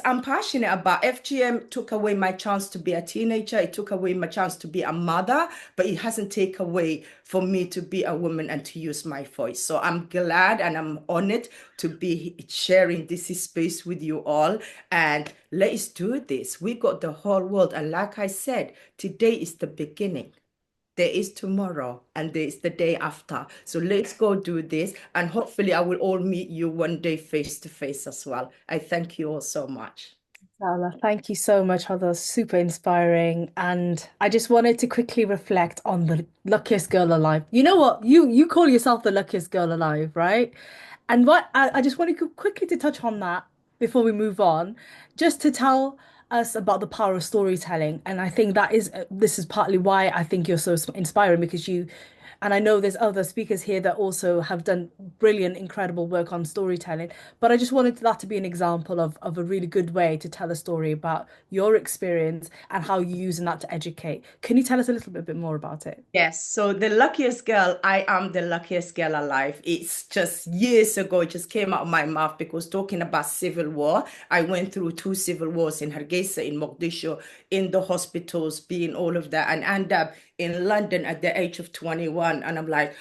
I'm passionate about. FGM took away my chance to be a teenager. It took away my chance to be a mother, but it hasn't taken away for me to be a woman and to use my voice. So I'm glad and I'm honored to be sharing this space with you all. And let's do this. We got the whole world. And like I said, today is the beginning. There is tomorrow and there is the day after. So let's go do this. And hopefully I will all meet you one day face to face as well. I thank you all so much. Salah, thank you so much. That was super inspiring. And I just wanted to quickly reflect on the luckiest girl alive. You know what? You call yourself the luckiest girl alive, right? And what I just wanted to quickly to touch on that before we move on, just to tell us about the power of storytelling. And I think that is this is partly why I think you're so inspiring because you and I know there's other speakers here that also have done brilliant, incredible work on storytelling. But I just wanted that to be an example of a really good way to tell a story about your experience and how you're using that to educate. Can you tell us a little bit more about it? Yes, so the luckiest girl, I am the luckiest girl alive. It's just years ago, it just came out of my mouth because talking about civil war, I went through 2 civil wars in Hargeisa, in Mogadishu, in the hospitals, being all of that, and end up in London at the age of 21. And I'm like,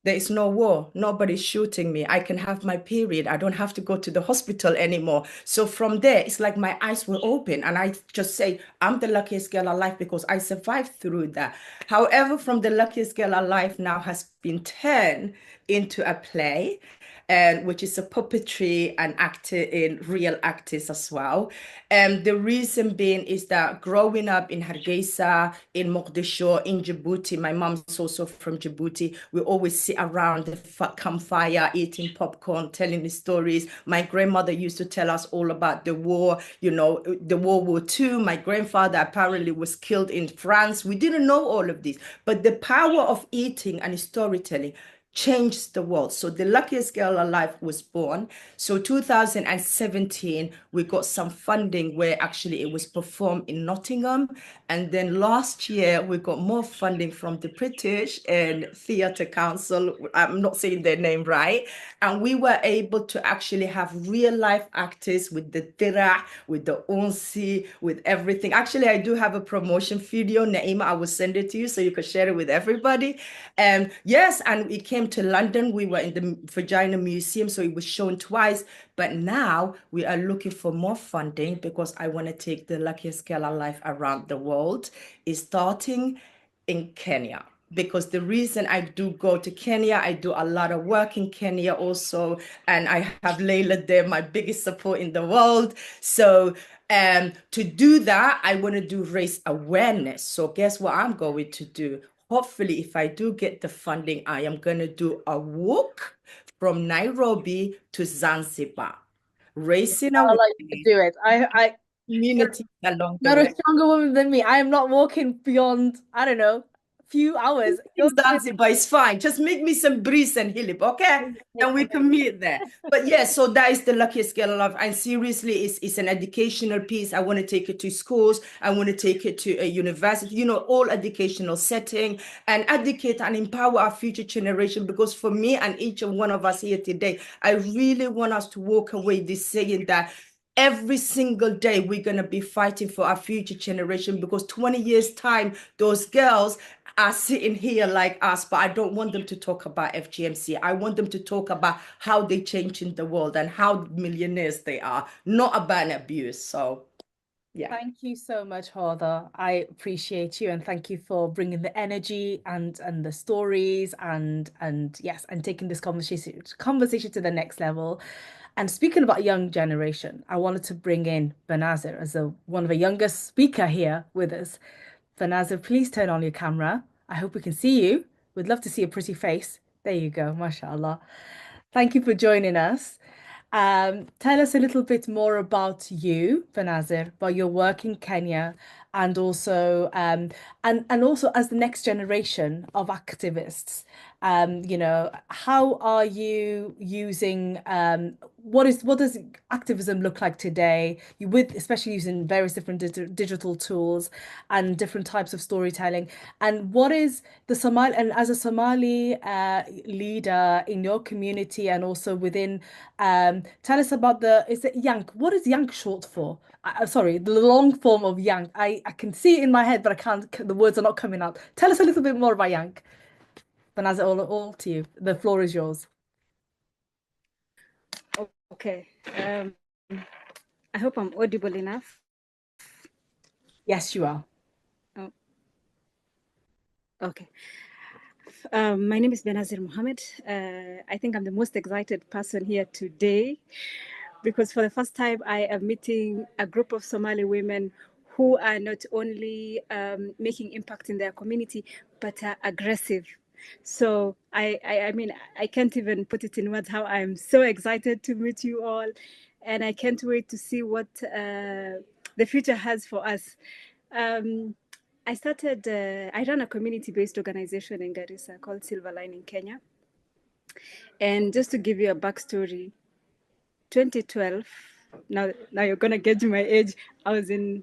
there is no war. Nobody's shooting me. I can have my period. I don't have to go to the hospital anymore. So from there, it's like my eyes were open. And I just say, I'm the luckiest girl alive because I survived through that. However, from the luckiest girl alive now has been turned into a play, and which is a puppetry and actor in real actors as well. And the reason being is that growing up in Hargeisa, in Mogadishu, in Djibouti, my mom's also from Djibouti, we always sit around the campfire, eating popcorn, telling the stories. My grandmother used to tell us all about the war, you know, the World War II. My grandfather apparently was killed in France. We didn't know all of this, but the power of eating and storytelling changed the world. So the luckiest girl alive was born. So 2017, we got some funding where actually it was performed in Nottingham. And then last year, we got more funding from the British and Theatre Council. I'm not saying their name right. And we were able to actually have real life actors with the dira, with the unsi, with everything. Actually, I do have a promotion video, Naima. I will send it to you so you can share it with everybody. And yes, and it came to London. We were in the Vagina Museum, so it was shown twice. But now we are looking for more funding because I want to take the luckiest girl alive around the world. Is starting in Kenya. Because the reason I do go to Kenya, I do a lot of work in Kenya also, and I have Layla there, my biggest support in the world. So to do that, I want to do raise awareness. So guess what I'm going to do? Hopefully, if I do get the funding, I am going to do a walk from Nairobi to Zanzibar, raising I awareness, like you to do it. community along the You're a way. stronger woman than me. I am not walking beyond, I don't know, a few hours. You're Zanzibar is fine. Just make me some breeze and hilip, okay? And we can meet there. But yeah, so that is the luckiest girl alive. And seriously, it's an educational piece. I want to take it to schools. I want to take it to a university, you know, all educational setting and educate and empower our future generation. Because for me and each and one of us here today, I really want us to walk away this saying that every single day we're going to be fighting for our future generation because 20 years time, those girls are sitting here like us, but I don't want them to talk about FGMC. I want them to talk about how they change in the world and how millionaires they are, not about abuse. So Yeah. Thank you so much, Hoda. I appreciate you, and thank you for bringing the energy and the stories and yes, and taking this conversation to the next level. And speaking about young generation, I wanted to bring in Banazir as one of the youngest speaker here with us. Banazir, please turn on your camera. I hope we can see you. We'd love to see a pretty face. There you go, mashallah. Thank you for joining us. Tell us a little bit more about you, Banazir, about your work in Kenya, and also and also as the next generation of activists. How are you using what does activism look like today? You with especially using various different digital tools and different types of storytelling. And what is the Somali and as a Somali leader in your community and also within tell us about is it Yank? What is Yank short for? Sorry, the long form of Yank. I can see it in my head, but I can't, the words are not coming out. Tell us a little bit more about Yank. Banaz, all to you. The floor is yours. Okay. I hope I'm audible enough. Yes, you are. Oh, okay. My name is Benazir Mohammed. I think I'm the most excited person here today because for the first time I am meeting a group of Somali women who are not only making impact in their community, but are aggressive. So I mean, I can't even put it in words how I'm so excited to meet you all. And I can't wait to see what the future has for us. I run a community-based organization in Garissa called Silver Line in Kenya. And just to give you a backstory, 2012, now you're gonna gauge my age. I was in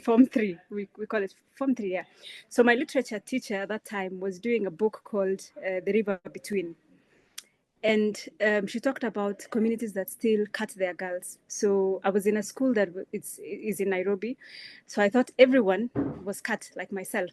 Form 3. We call it Form 3, yeah. So my literature teacher at that time was doing a book called The River Between. And she talked about communities that still cut their girls. So I was in a school that is in Nairobi. So I thought everyone was cut, like myself.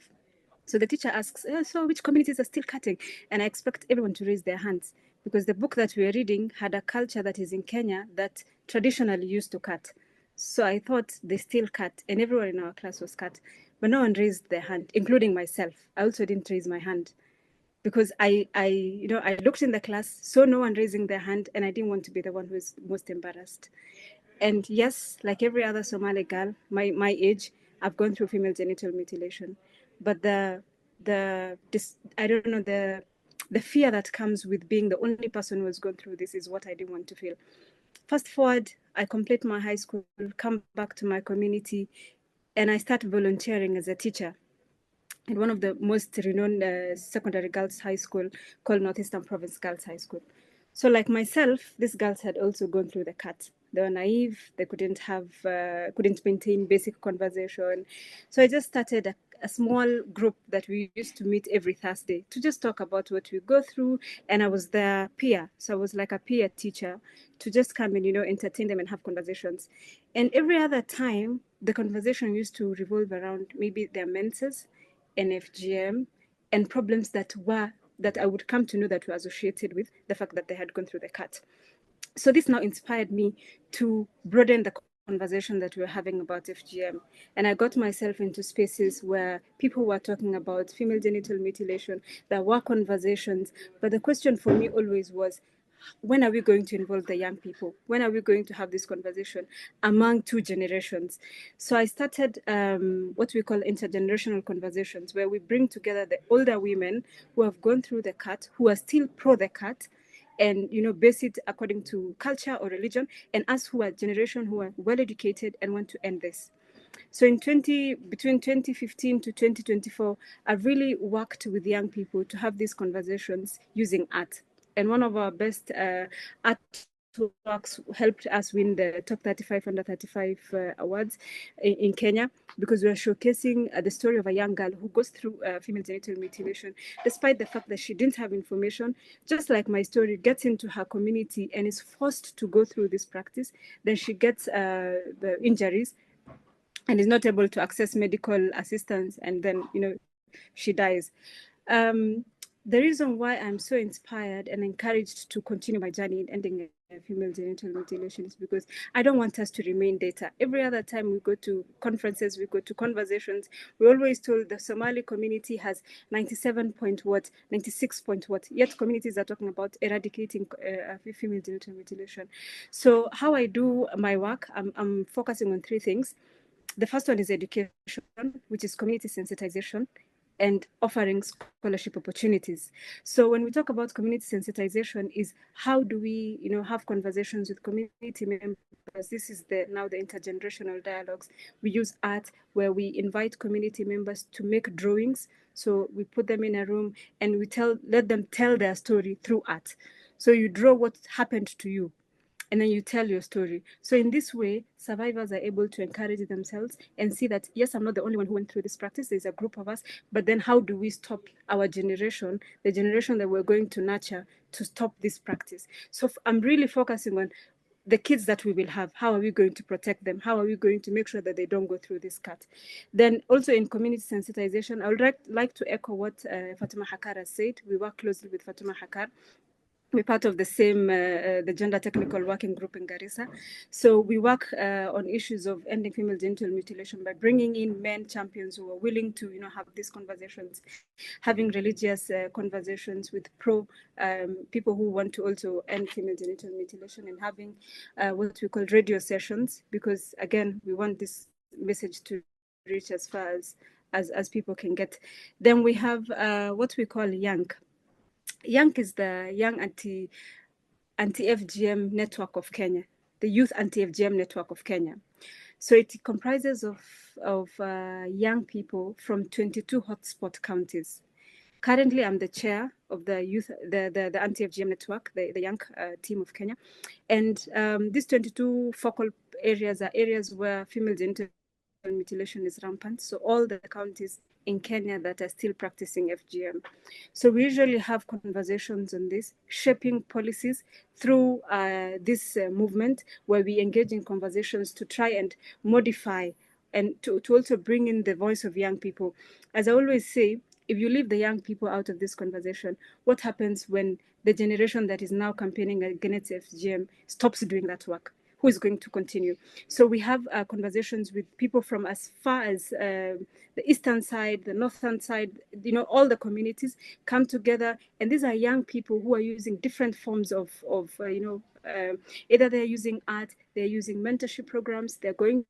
So the teacher asks, so which communities are still cutting? And I expect everyone to raise their hands because the book that we were reading had a culture that is in Kenya that traditionally used to cut. So I thought they still cut, and everyone in our class was cut. But no one raised their hand, including myself. I also didn't raise my hand because I looked in the class, saw no one raising their hand, and I didn't want to be the one who is most embarrassed. And yes, like every other Somali girl, my age, I've gone through female genital mutilation. But I don't know, the fear that comes with being the only person who has gone through this is what I didn't want to feel. Fast forward, I complete my high school, come back to my community, and I start volunteering as a teacher in one of the most renowned secondary girls' high school called Northeastern Province Girls' High School. So, like myself, these girls had also gone through the cut. They were naive. They couldn't maintain basic conversation. So I just started a small group that we used to meet every Thursday to just talk about what we go through. And I was their peer. So I was like a peer teacher to just come and, entertain them and have conversations. And every other time, the conversation used to revolve around maybe their menses and FGM and problems that I would come to know that were associated with the fact that they had gone through the cut. So this now inspired me to broaden the conversation that we were having about FGM. And I got myself into spaces where people were talking about female genital mutilation. There were conversations, but the question for me always was, when are we going to involve the young people? When are we going to have this conversation among two generations? So I started what we call intergenerational conversations, where we bring together the older women who have gone through the cut, who are still pro the cut, and base it according to culture or religion, and us who are generation who are well educated and want to end this. So between 2015 to 2024, I've really worked with young people to have these conversations using art. And one of our best artworks helped us win the top 35 under 35 awards in Kenya, because we are showcasing the story of a young girl who goes through female genital mutilation, despite the fact that she didn't have information. Just like my story, gets into her community and is forced to go through this practice. Then she gets the injuries and is not able to access medical assistance, and then she dies. the reason why I'm so inspired and encouraged to continue my journey in ending female genital mutilation is because I don't want us to remain data. Every other time we go to conferences, we go to conversations, we always told the Somali community has 97 point what, 96 point what, yet communities are talking about eradicating female genital mutilation. So how I do my work, I'm focusing on three things. The first one is education, which is community sensitization and offering scholarship opportunities. So when we talk about community sensitization, is how do we, have conversations with community members? This is now the intergenerational dialogues. We use art where we invite community members to make drawings. So we put them in a room and let them tell their story through art. So you draw what happened to you, and then you tell your story. So in this way, survivors are able to encourage themselves and see that, yes, I'm not the only one who went through this practice. There's a group of us. But then how do we stop our generation, the generation that we're going to nurture, to stop this practice? So I'm really focusing on the kids that we will have. How are we going to protect them? How are we going to make sure that they don't go through this cut? Then also in community sensitization, I would like to echo what Fatima Hakar has said. We work closely with Fatima Hakar. We're part of the same, the Gender Technical Working Group in Garissa. So we work on issues of ending female genital mutilation by bringing in men champions who are willing to, have these conversations, having religious conversations with people who want to also end female genital mutilation, and having what we call radio sessions, because again, we want this message to reach as far as people can get. Then we have what we call YANK. YANK is the Young Anti-FGM Network of Kenya, the Youth Anti-FGM Network of Kenya. So it comprises of young people from 22 hotspot counties. Currently, I'm the chair of the youth, the Anti-FGM Network, the young team of Kenya. And these 22 focal areas are areas where female genital mutilation is rampant. So all the counties in Kenya that are still practicing FGM. So we usually have conversations on this, shaping policies through this movement, where we engage in conversations to try and modify and to also bring in the voice of young people. As I always say, if you leave the young people out of this conversation, what happens when the generation that is now campaigning against FGM stops doing that work? Who is going to continue? So we have conversations with people from as far as the eastern side, the northern side, all the communities come together. And these are young people who are using different forms of either they're using art, they're using mentorship programs, they're going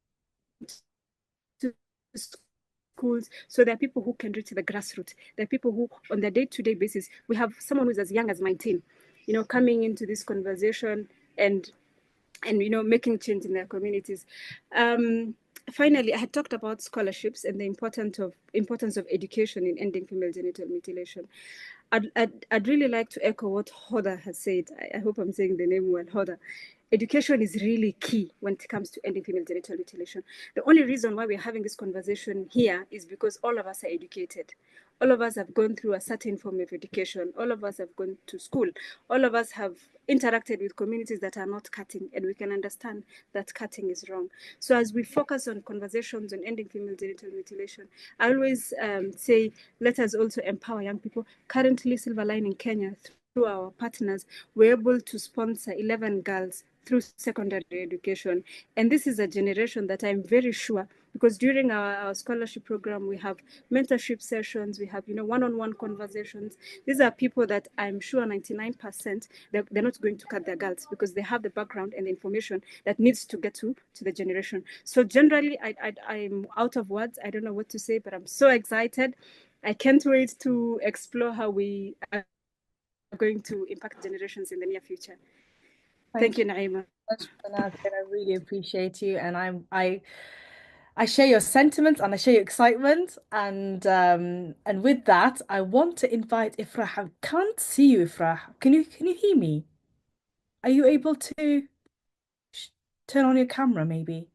to schools. So there are people who can reach the grassroots. There are people who, on the day-to-day basis, we have someone who's as young as 19, coming into this conversation and making change in their communities. Finally, I had talked about scholarships and the importance of education in ending female genital mutilation. I'd really like to echo what Hoda has said. I hope I'm saying the name well, Hoda. Education is really key when it comes to ending female genital mutilation. The only reason why we're having this conversation here is because all of us are educated. All of us have gone through a certain form of education. All of us have gone to school. All of us have interacted with communities that are not cutting, and we can understand that cutting is wrong. So as we focus on conversations on ending female genital mutilation, I always say, let us also empower young people. Currently, Silverline in Kenya, through our partners, we're able to sponsor 11 girls through secondary education. And this is a generation that I'm very sure, because during our scholarship program, we have mentorship sessions, we have one-on-one conversations. These are people that I'm sure 99% they're not going to cut their girls, because they have the background and the information that needs to get to the generation. So generally, I'm out of words. I don't know what to say, but I'm so excited. I can't wait to explore how we are going to impact generations in the near future. Thank you, Naima. I really appreciate you, and I share your sentiments and I share your excitement, and with that, I want to invite Ifrah. I can't see you, Ifrah. Can you hear me? Are you able to turn on your camera, maybe?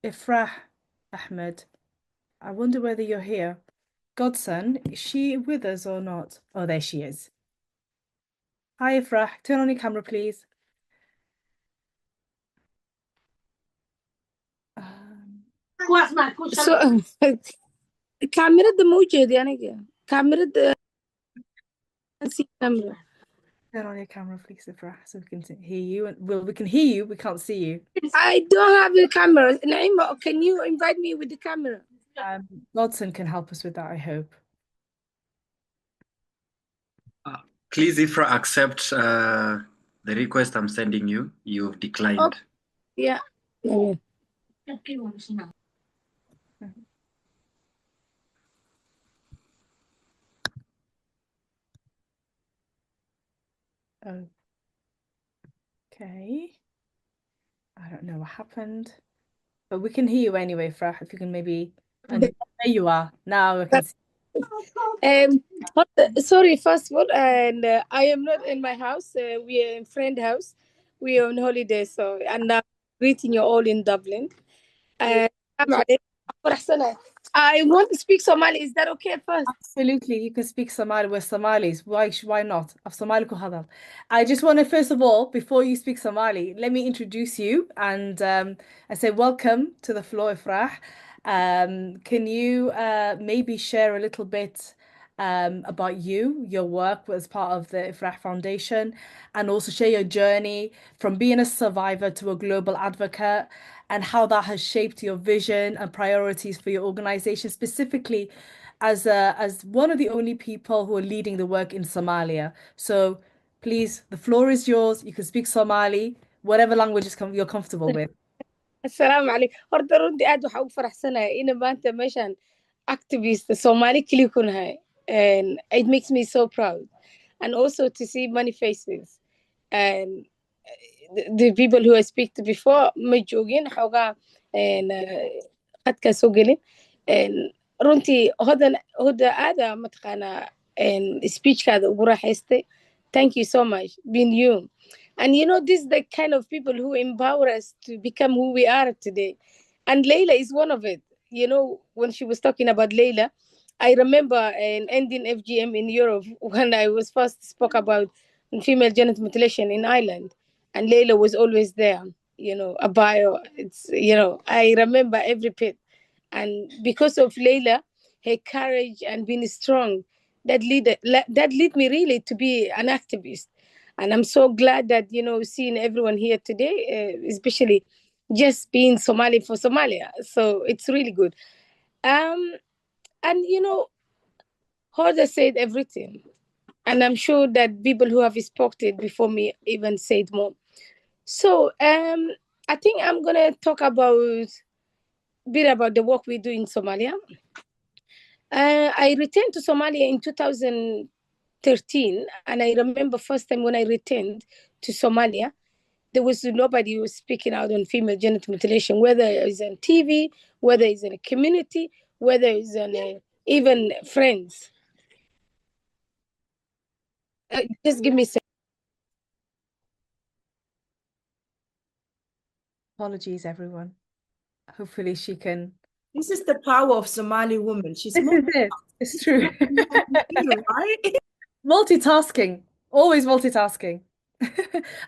Ifrah Ahmed. I wonder whether you're here. Godson, is she with us or not? Oh, there she is. Hi, Ifrah. Turn on your camera, please. كاميرا موجودة يعني كاميرا can't see camera. Turn on your camera, please, Ifrah, so we can hear you. And well, we can hear you, we can't see you. I don't have the camera. Naima, can you invite me with the camera? Godson can help us with that, I hope. Please, Ifra, accept the request I'm sending you. You've declined. Okay. Yeah. Okay. I don't know what happened, but we can hear you anyway, Frah. If you can maybe, and there you are. Now I can see. Sorry, first of all, and I am not in my house. We are in friend house. We are on holiday, so and I'm greeting you all in Dublin. I want to speak Somali. Is that okay first? Absolutely, you can speak Somali. We're Somalis. Why not? Of Somali ko hadal. I just want to, first of all, before you speak Somali, let me introduce you and I say welcome to the floor, Ifrah. Can you maybe share a little bit about you, your work as part of the Ifrah Foundation, and also share your journey from being a survivor to a global advocate, and how that has shaped your vision and priorities for your organization, specifically as one of the only people who are leading the work in Somalia. So please, the floor is yours. You can speak Somali, whatever language you're comfortable with. Assalamu alaikum. Horta runtii aad waxaan ugu faraxsanahay in maanta meeshan activist Somali kaliya ku nahay. And it makes me so proud. And also to see many faces. And the people who I speak to before ma joogin xoogaa khadka soo gelin. Runtii hoda aada mataqaanaa speechkaada ugu raaxaystay. Thank you so much, being you. And you know, this is the kind of people who empower us to become who we are today. And Leila is one of it. You know, when she was talking about Leila, I remember ending FGM in Europe when I was first spoke about female genital mutilation in Ireland. And Leila was always there, you know, a bio. It's, you know, I remember every bit. And because of Leila, her courage and being strong, that lead me really to be an activist. And I'm so glad that, you know, seeing everyone here today, especially just being Somali for Somalia. So it's really good. And, you know, Hoda said everything. And I'm sure that people who have spoken before me even said more. So I think I'm going to talk about a bit about the work we do in Somalia. I returned to Somalia in 2013, and I remember first time when I returned to Somalia, there was nobody who was speaking out on female genital mutilation, whether it's on TV, whether it's in a community, whether it's on even friends. Just give me a second. Apologies, everyone. Hopefully she can. This is the power of Somali women. She's This is it. It's true. right? Multitasking, always multitasking.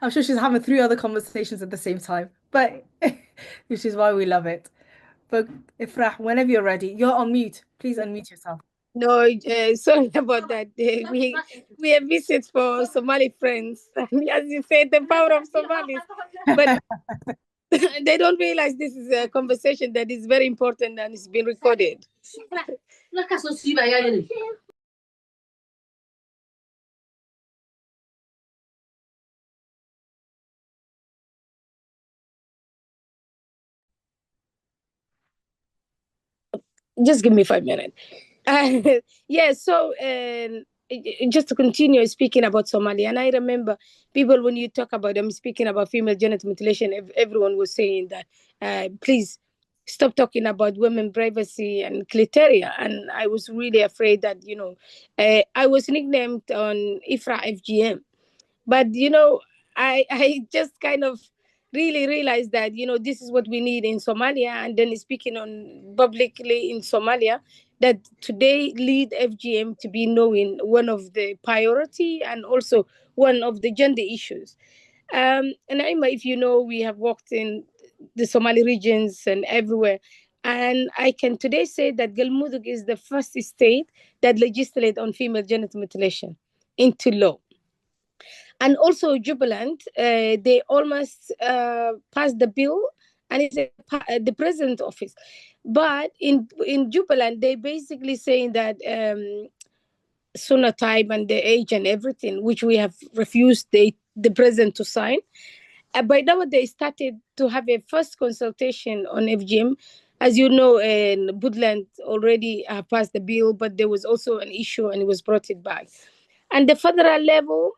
I'm sure she's having 3 other conversations at the same time, but which is why we love it. But Ifrah, whenever you're ready, you're on mute. Please unmute yourself. No, sorry about that. We have visits for Somali friends. As you said, the power of Somalis. But they don't realize this is a conversation that is very important and it's been recorded. Just give me 5 minutes. Yeah, so just to continue speaking about Somalia, and I remember people, when you talk about them speaking about female genital mutilation, everyone was saying that please stop talking about women privacy and clitoria. And I was really afraid that, you know, I was nicknamed on IFRA FGM. But, you know, I just kind of really realized that, you know, this is what we need in Somalia. And then speaking on publicly in Somalia, that today lead FGM to be knowing one of the priority and also one of the gender issues. And Naima, if you know, we have worked in the Somali regions and everywhere. And I can today say that Galmudug is the first state that legislated on female genital mutilation. into law. And also Jubilant, they almost passed the bill, and it's the president's office. But in Jubilant, they basically saying that Sunnah and the age and everything, which we have refused the president to sign. By now, they started to have a first consultation on FGM. As you know, Woodland already passed the bill, but there was also an issue and it was brought it back. And the federal level,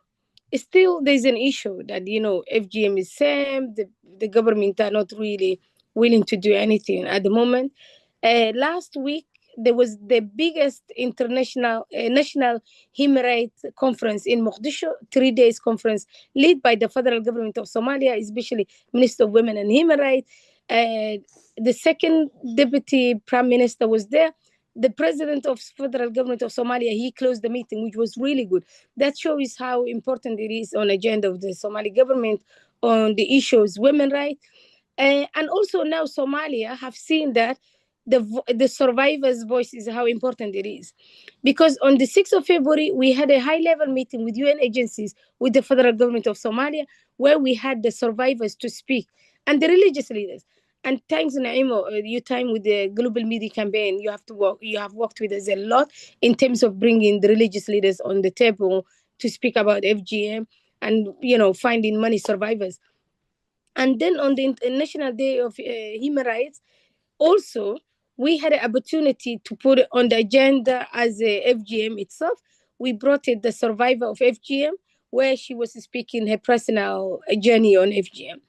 still there's an issue that, FGM is same. The government are not really willing to do anything at the moment. Last week, there was the biggest international national human rights conference in Mogadishu, 3 days conference led by the federal government of Somalia, especially Minister of Women and Human Rights. The second deputy prime minister was there. The president of federal government of Somalia, he closed the meeting, which was really good. That shows how important it is on agenda of the Somali government on the issues women rights. And also now Somalia have seen that the survivors' voice is how important it is. Because on the 6th of February, we had a high-level meeting with UN agencies, with the federal government of Somalia, where we had the survivors to speak, and the religious leaders. And thanks, Naimo, your time with the Global Media Campaign, you have worked with us a lot in terms of bringing the religious leaders on the table to speak about FGM and, finding money survivors. And then on the International Day of Human Rights, also, we had an opportunity to put it on the agenda as a FGM itself. We brought it the survivor of FGM, where she was speaking her personal journey on FGM.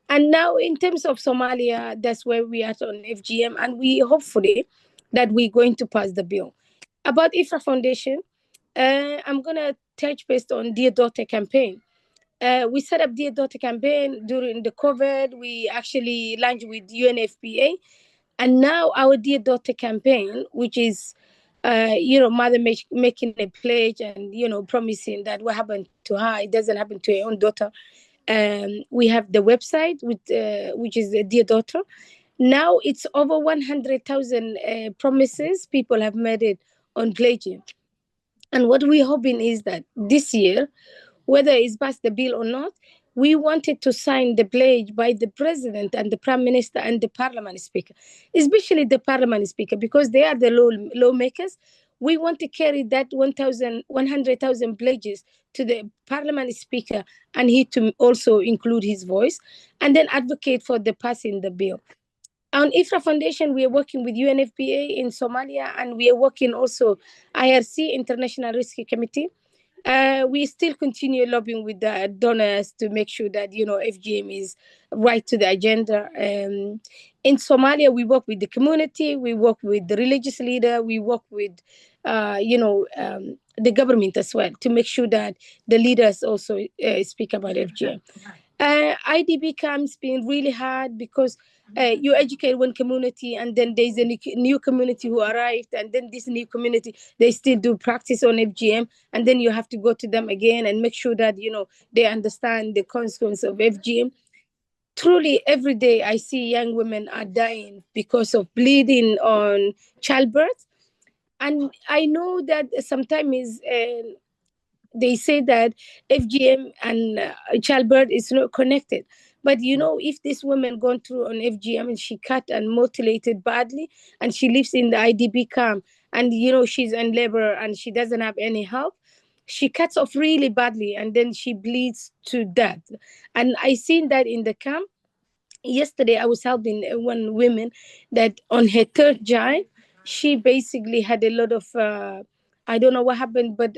And now in terms of Somalia, that's where we are on FGM, and we hopefully that we're going to pass the bill. About IFRA Foundation, I'm going to touch based on Dear Daughter campaign. We set up Dear Daughter campaign during the COVID. We actually launched with UNFPA. And now our Dear Daughter campaign, which is, mother making a pledge and, promising that what happened to her, it doesn't happen to her own daughter. We have the website, which is Dear Daughter. Now it's over 100,000 promises people have made it on pledging. And what we're hoping is that this year, whether it's passed the bill or not, we wanted to sign the pledge by the president and the prime minister and the parliament speaker, especially the parliament speaker, because they are the lawmakers. We want to carry that 100,000 pledges to the parliament speaker, and he to also include his voice, and then advocate for the passing the bill. On IFRA Foundation, we are working with UNFPA in Somalia, and we are working also IRC, International Rescue Committee. We still continue lobbying with the donors to make sure that, FGM is right to the agenda. In Somalia, we work with the community, we work with the religious leader, we work with, the government as well to make sure that the leaders also speak about FGM. IDB camps been really hard because you educate one community and then there's a new community who arrived, and then this new community, they still do practice on FGM, and then you have to go to them again and make sure that, they understand the consequence of FGM. Truly, every day I see young women are dying because of bleeding on childbirth. And I know that sometimes they say that FGM and childbirth is not connected. But if this woman gone through on FGM and she cut and mutilated badly, and she lives in the IDB camp, and she's in labor and she doesn't have any help, she cuts off really badly and then she bleeds to death. And I seen that in the camp. Yesterday, I was helping one woman that on her third child, she basically had a lot of, I don't know what happened, but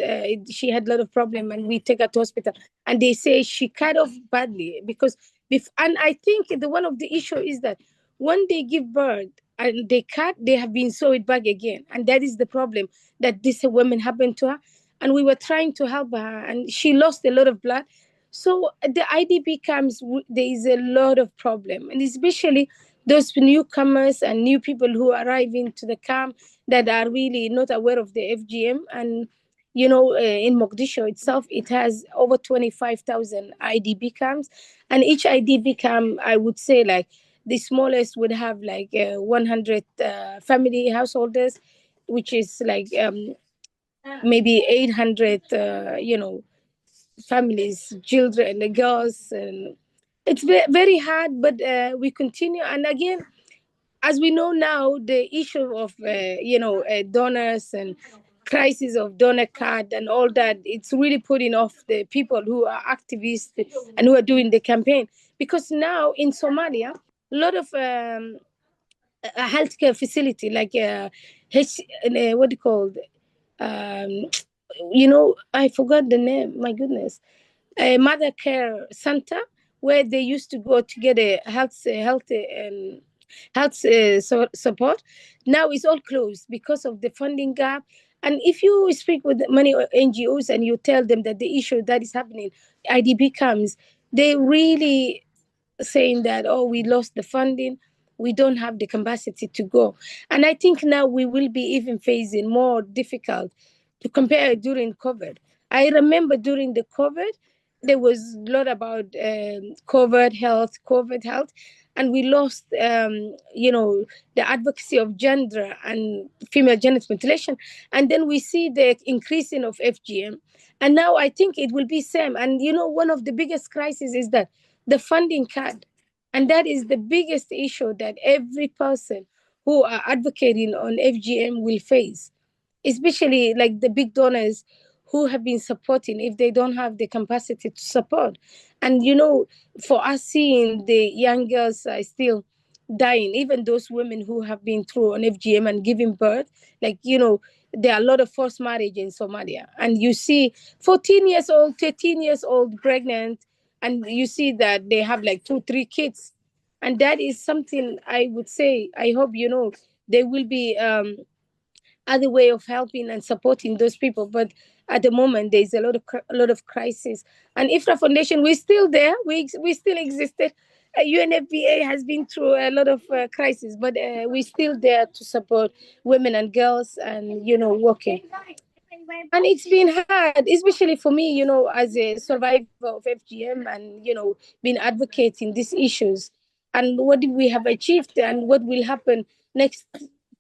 she had a lot of problem, and we take her to hospital. And they say she cut off badly because, and I think one of the issue is that when they give birth and they cut, they have been sewed back again. And that is the problem that this woman happened to her. And we were trying to help her, and she lost a lot of blood. So the IDP camps, there is a lot of problem, and especially those newcomers and new people who arrive into the camp that are really not aware of the FGM. And in Mogadishu itself, it has over 25,000 IDP camps, and each IDP camp, I would say, like the smallest would have like 100 family householders, which is like maybe 800, families, children, girls, and it's very hard, but we continue. And again, as we know now, the issue of donors and crisis of donor card and all that, it's really putting off the people who are activists and who are doing the campaign. Because now in Somalia, a lot of a healthcare facility like what do you call it? Um, I forgot the name. My goodness, a mother care center where they used to go to get a health support. Now it's all closed because of the funding gap. And if you speak with many NGOs and you tell them that the issue that is happening, IDP comes, they really saying that, oh, we lost the funding, we don't have the capacity to go. And I think now we will be even facing more difficult to compare during COVID. I remember during the COVID, there was a lot about COVID health, and we lost, the advocacy of gender and female genital mutilation. And then we see the increasing of FGM. And now I think it will be same. And, one of the biggest crises is that the funding cut. And that is the biggest issue that every person who are advocating on FGM will face, especially like the big donors who have been supporting if they don't have the capacity to support. And, for us seeing the young girls are still dying, even those women who have been through on FGM and giving birth, like, there are a lot of forced marriage in Somalia. And you see 14 years old, 13 years old pregnant, and you see that they have like 2, 3 kids. And that is something I would say, I hope, there will be other way of helping and supporting those people. But at the moment, there's a lot of crisis. And IFRA Foundation, we're still there. We still existed. UNFPA has been through a lot of crisis, but we're still there to support women and girls and, working. And it's been hard, especially for me, as a survivor of FGM and, been advocating these issues. And what we have achieved and what will happen next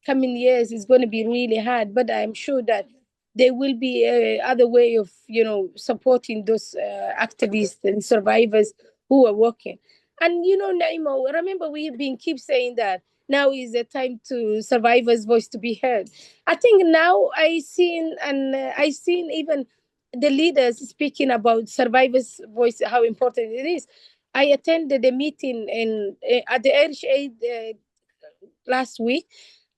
coming years is going to be really hard. But I'm sure that there will be other way of, supporting those activists and survivors who are working. And, Naimo, remember we've been keep saying that now is the time to survivors' voice to be heard. I think now I seen even the leaders speaking about survivors' voice, how important it is. I attended a meeting at the Irish Aid last week,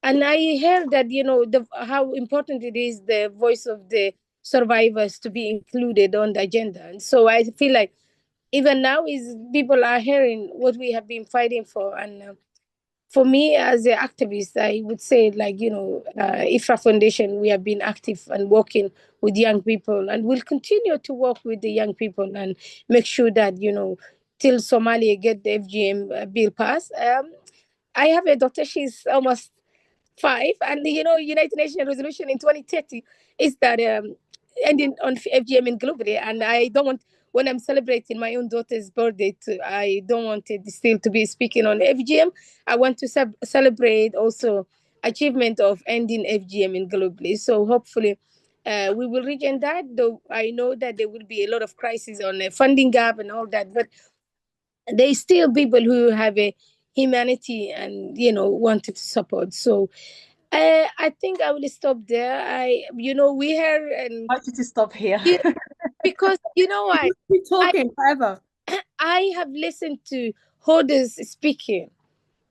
and I heard that how important it is the voice of the survivors to be included on the agenda. And so I feel like even now is people are hearing what we have been fighting for. And for me as an activist, I would say IFRA Foundation, we have been active and working with young people, and we'll continue to work with the young people and make sure that till Somalia get the FGM bill passed. I have a daughter; she's almost 5, and United Nations resolution in 2030 is that ending on FGM in globally. And I don't want, when I'm celebrating my own daughter's birthday, I don't want it still to be speaking on FGM. I want to celebrate also achievement of ending FGM in globally. So hopefully we will reach in that, though I know that there will be a lot of crisis on a funding gap and all that, but there's still people who have a humanity and wanted to support. So I think I will stop there. We heard and I want you to stop here. because what, We're talking forever. I have listened to holders speaking,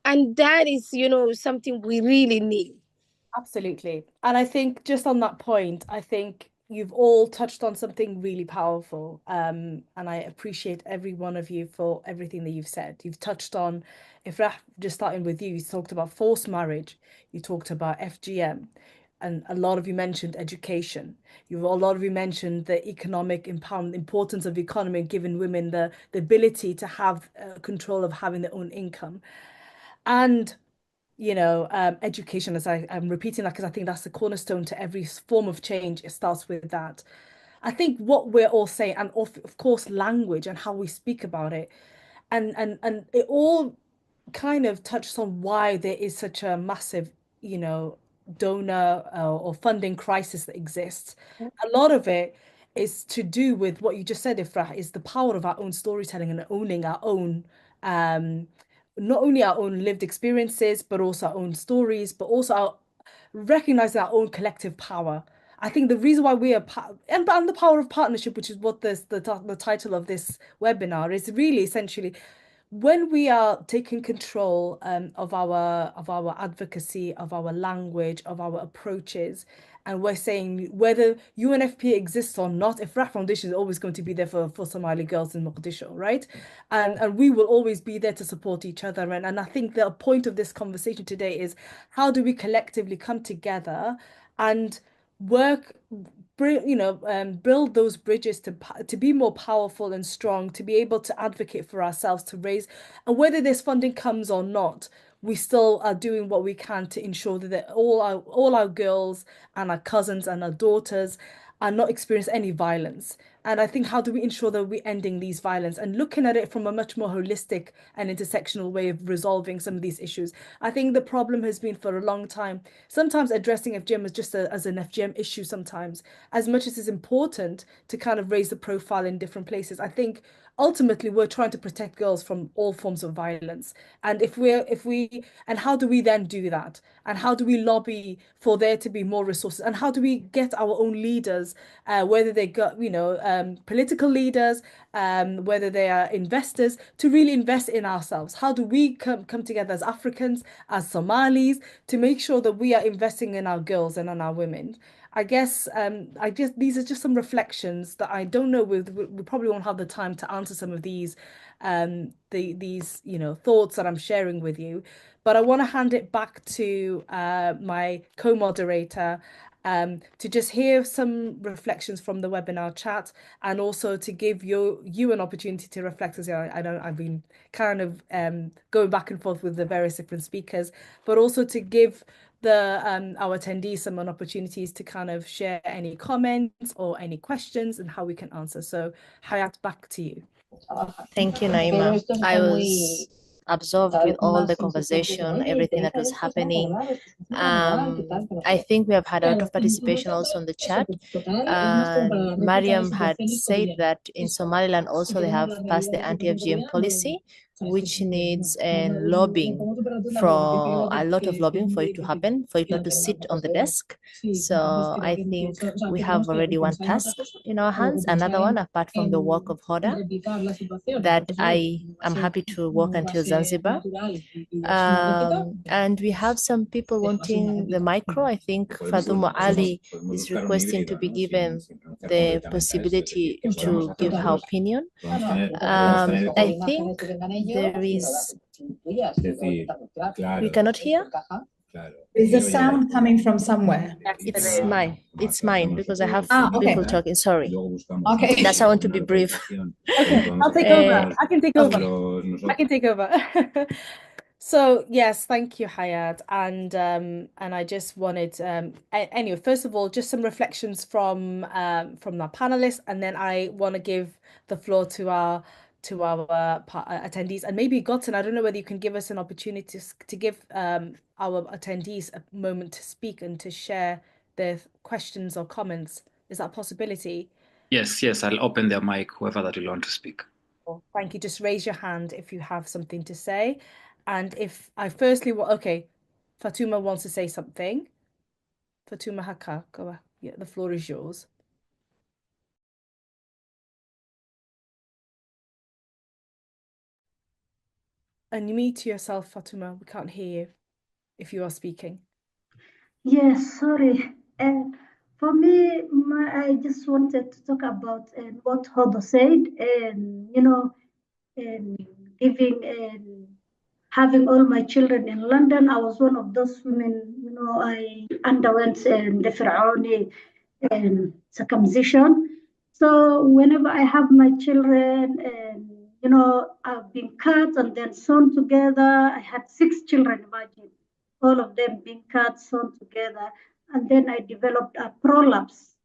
and that is something we really need. Absolutely. And I think just on that point, I think you've all touched on something really powerful. And I appreciate every one of you for everything that you've said. You've touched on, if Raf, just starting with you talked about forced marriage, you talked about FGM, and a lot of you mentioned education. A lot of you mentioned the economic importance of the economy, giving women the ability to have control of having their own income. And education, as I'm repeating that because I think that's the cornerstone to every form of change. It starts with that. I think what we're all saying, and of course, language and how we speak about it, and it all kind of touches on why there is such a massive, donor or funding crisis that exists. A lot of it is to do with what you just said, Ifrah, is the power of our own storytelling and owning our own, not only our own lived experiences, but also our own stories, but also recognizing our own collective power. I think the reason why we are and the power of partnership, which is what the title of this webinar is, really essentially when we are taking control of our advocacy, of our language, of our approaches, and we're saying whether UNFPA exists or not, IFRAH Foundation is always going to be there for Somali girls in Mogadishu, right? And we will always be there to support each other. And I think the point of this conversation today is how do we collectively come together and work, build those bridges to be more powerful and strong, to be able to advocate for ourselves, to raise, and whether this funding comes or not, we still are doing what we can to ensure that all our girls and our cousins and our daughters are not experiencing any violence. And I think how do we ensure that we're ending these violence and looking at it from a much more holistic and intersectional way of resolving some of these issues. I think the problem has been for a long time, sometimes addressing FGM as just as an FGM issue sometimes, as much as it's important to kind of raise the profile in different places. I think ultimately we're trying to protect girls from all forms of violence. And and how do we then do that? And how do we lobby for there to be more resources? And how do we get our own leaders, whether they got, political leaders, whether they are investors, to really invest in ourselves? How do we come together as Africans, as Somalis, to make sure that we are investing in our girls and on our women? I guess these are just some reflections that I don't know we probably won't have the time to answer some of these these thoughts that I'm sharing with you, but I want to hand it back to my co-moderator to just hear some reflections from the webinar chat, and also to give you an opportunity to reflect as well. I know I've been kind of going back and forth with the various different speakers, but also to give our attendees some opportunities to kind of share any comments or any questions and how we can answer. So Hayat, back to you. Thank you, Naima. I was absorbed with all the conversation, everything that was happening. I think we have had a lot of participation also on the chat. Mariam had said that in Somaliland also they have passed the anti-FGM policy, which needs lobbying, for a lot of lobbying for it to happen, for it not to sit on the desk. So I think we have already one task in our hands, another one apart from the work of HODA, that I am happy to work until Zanzibar. And we have some people wanting the micro. I think Faduma Ali is requesting to be given the possibility to give her opinion. I think there is, we cannot hear? Is the sound coming from somewhere? It's mine because I have okay. people talking. Sorry. Okay. That's why I want to be brief. Okay, I'll take over. I can take over. I can take over. So yes, thank you, Hayat. And I just wanted anyway, first of all, just some reflections from our panelists, and then I want to give the floor to our attendees, and maybe Gotten, I don't know whether you can give us an opportunity to give our attendees a moment to speak and to share their questions or comments. Is that a possibility? Yes, I'll open their mic, whoever that will want to speak. Thank you. Just raise your hand if you have something to say. And if I firstly, okay, Fatuma wants to say something. Fatuma Haka, go ahead. Yeah, the floor is yours. Unmute yourself, Fatuma. We can't hear you if you are speaking. Yes, sorry. For me, I just wanted to talk about what Hodo said, and giving and having all my children in London. I was one of those women. I underwent the Pharaoni circumcision. So whenever I have my children, and I've been cut and then sewn together. I had 6 children, imagine, all of them being cut, sewn together, and then I developed a prolapse,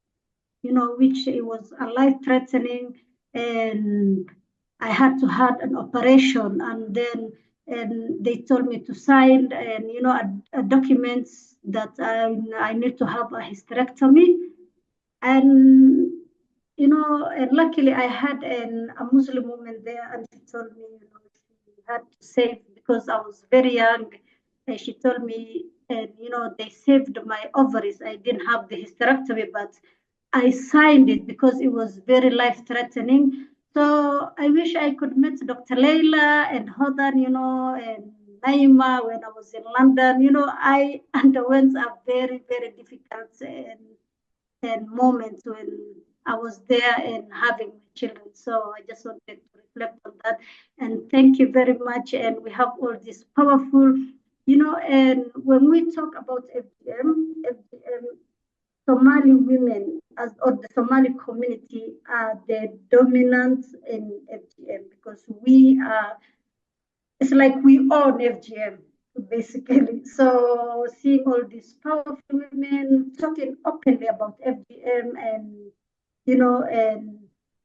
which it was a life-threatening, and I had to have an operation, and then and they told me to sign and documents that I need to have a hysterectomy. And and luckily I had a Muslim woman there, and she told me, she had to save because I was very young. And she told me, and they saved my ovaries. I didn't have the hysterectomy, but I signed it because it was very life-threatening. So I wish I could meet Dr. Leila and Hodan, and Naima when I was in London. I underwent a very, very difficult and moments when I was there and having my children. So I just wanted to reflect on that. And thank you very much. And we have all this powerful, and when we talk about FGM, Somali women or the Somali community are the dominant in FGM because it's like we own FGM basically. So seeing all these powerful women talking openly about FGM and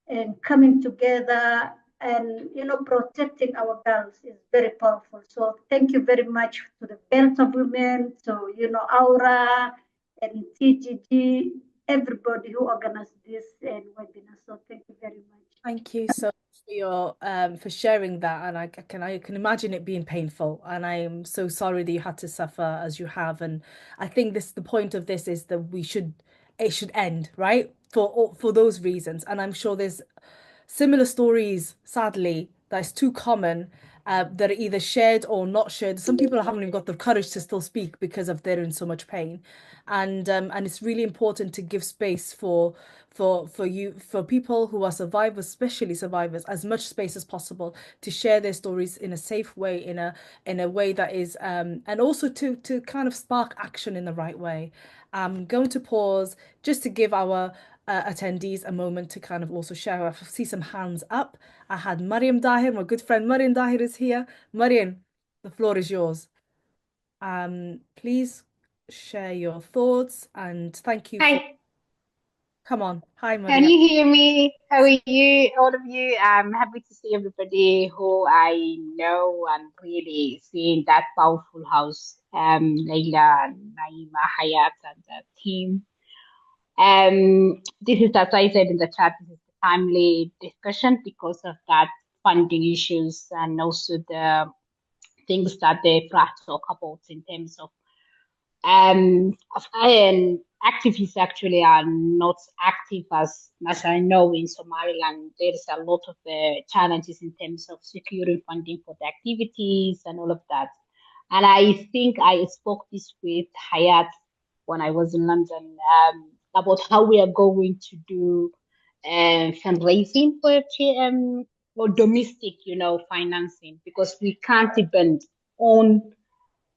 and coming together and protecting our girls is very powerful. So thank you very much to the Belt of Women, to AWRA and TGG, everybody who organized this webinar. So thank you very much. Thank you so much for your for sharing that, and I can imagine it being painful, and I am so sorry that you had to suffer as you have. And I think the point of this is that it should end, right? For those reasons, and I'm sure there's similar stories, sadly, that's too common, that are either shared or not shared. Some people haven't even got the courage to still speak because of they're in so much pain, and it's really important to give space for people who are survivors, especially survivors, as much space as possible to share their stories in a safe way, in a way that is and also to kind of spark action in the right way. I'm going to pause just to give our attendees a moment to kind of also share. I see some hands up. I had Mariam Dahir, my good friend Mariam Dahir is here. Mariam, the floor is yours. Please share your thoughts and thank you for. Hi, Come on. Hi, can Mariam. you hear me? How are you, all of you? I'm happy to see everybody who I know and really seeing that powerful house, Leila, Naima, Hayat, and the team. This is, as I said in the chat, this is a timely discussion because of that funding issues and also the things that they talk about in terms of and activists actually are not active as I know in Somaliland. There is a lot of challenges in terms of securing funding for the activities and all of that. And I think I spoke this with Hayat when I was in London about how we are going to do fundraising for or domestic, financing, because we can't depend on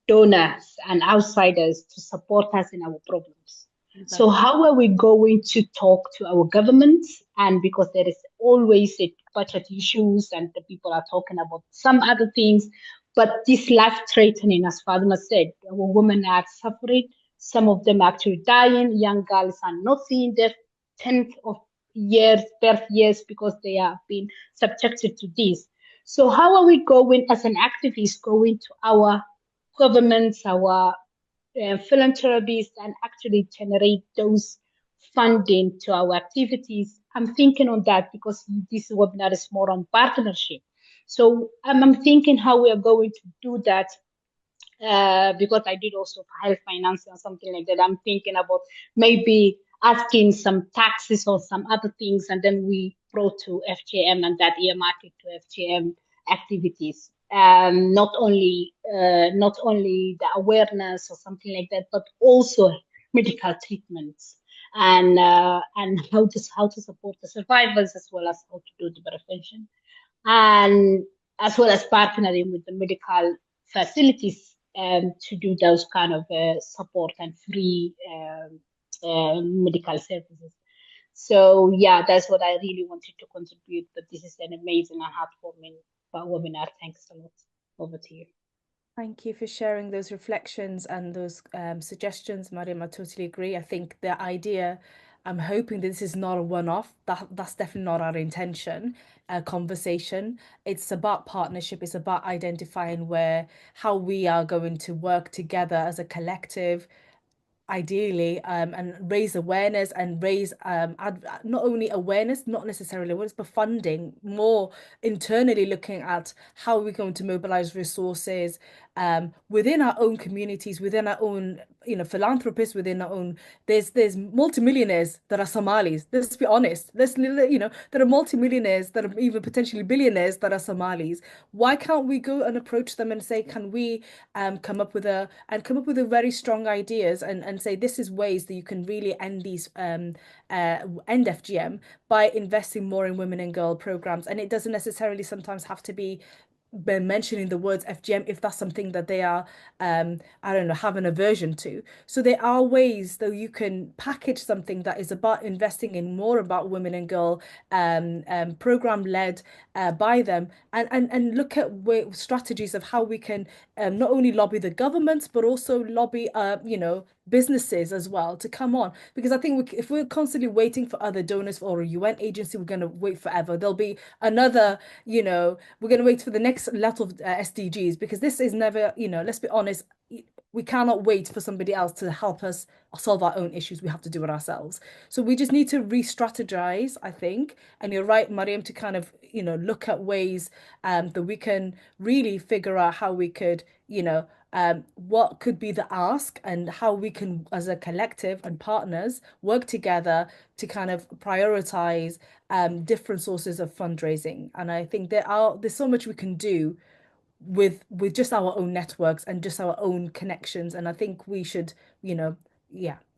donors and outsiders to support us in our problems. Exactly. So how are we going to talk to our governments? And because there is always a budget issues and the people are talking about some other things, but this life-threatening, as Fatima said, our women are suffering. Some of them are actually dying. Young girls are not seeing their 10th of birth years because they are being subjected to this. So how are we going as an activist going to our governments, our philanthropists, and actually generate those funding to our activities? I'm thinking on that because this webinar is more on partnership. So I'm thinking how we are going to do that because I did also health finance or something like that. I'm thinking about maybe asking some taxes or some other things, and then we brought to FGM and that earmark it to FGM activities. Not only the awareness or something like that, but also medical treatments and how to support the survivors as well as how to do the prevention, and as well as partnering with the medical facilities to do those kind of support and free medical services. So yeah, that's what I really wanted to contribute. But this is an amazing and heartwarming webinar. Thanks a lot. Over to you. Thank you for sharing those reflections and those suggestions, Mariam. I totally agree. I think the idea I'm hoping that this is not a one-off. That's definitely not our intention. Conversation. It's about partnership. It's about identifying how we are going to work together as a collective, ideally, and raise awareness and raise not only awareness, not necessarily awareness, but funding, more internally looking at how we're going to mobilize resources within our own communities, within our own, philanthropists, within our own. There's multimillionaires that are Somalis. Let's be honest. There are multimillionaires that are even potentially billionaires that are Somalis. Why can't we go and approach them and say, can we come up with a very strong ideas and say this is ways that you can really end end FGM by investing more in women and girl programs. And it doesn't necessarily sometimes have to be mentioning the words FGM if that's something that they are I don't know, have an aversion to. So there are ways though you can package something that is about investing in more about women and girl program led by them, and look at strategies of how we can not only lobby the governments but also lobby businesses as well to come on, because I think if we're constantly waiting for other donors or a UN agency, we're going to wait forever. There'll be another, we're going to wait for the next lot of SDGs, because this is never, let's be honest, we cannot wait for somebody else to help us solve our own issues. We have to do it ourselves. So we just need to re-strategize, I think. And you're right, Mariam, to kind of, look at ways that we can really figure out how we could, what could be the ask and how we can, as a collective and partners, work together to kind of prioritize different sources of fundraising. And I think there's so much we can do with just our own networks and just our own connections. And I think we should,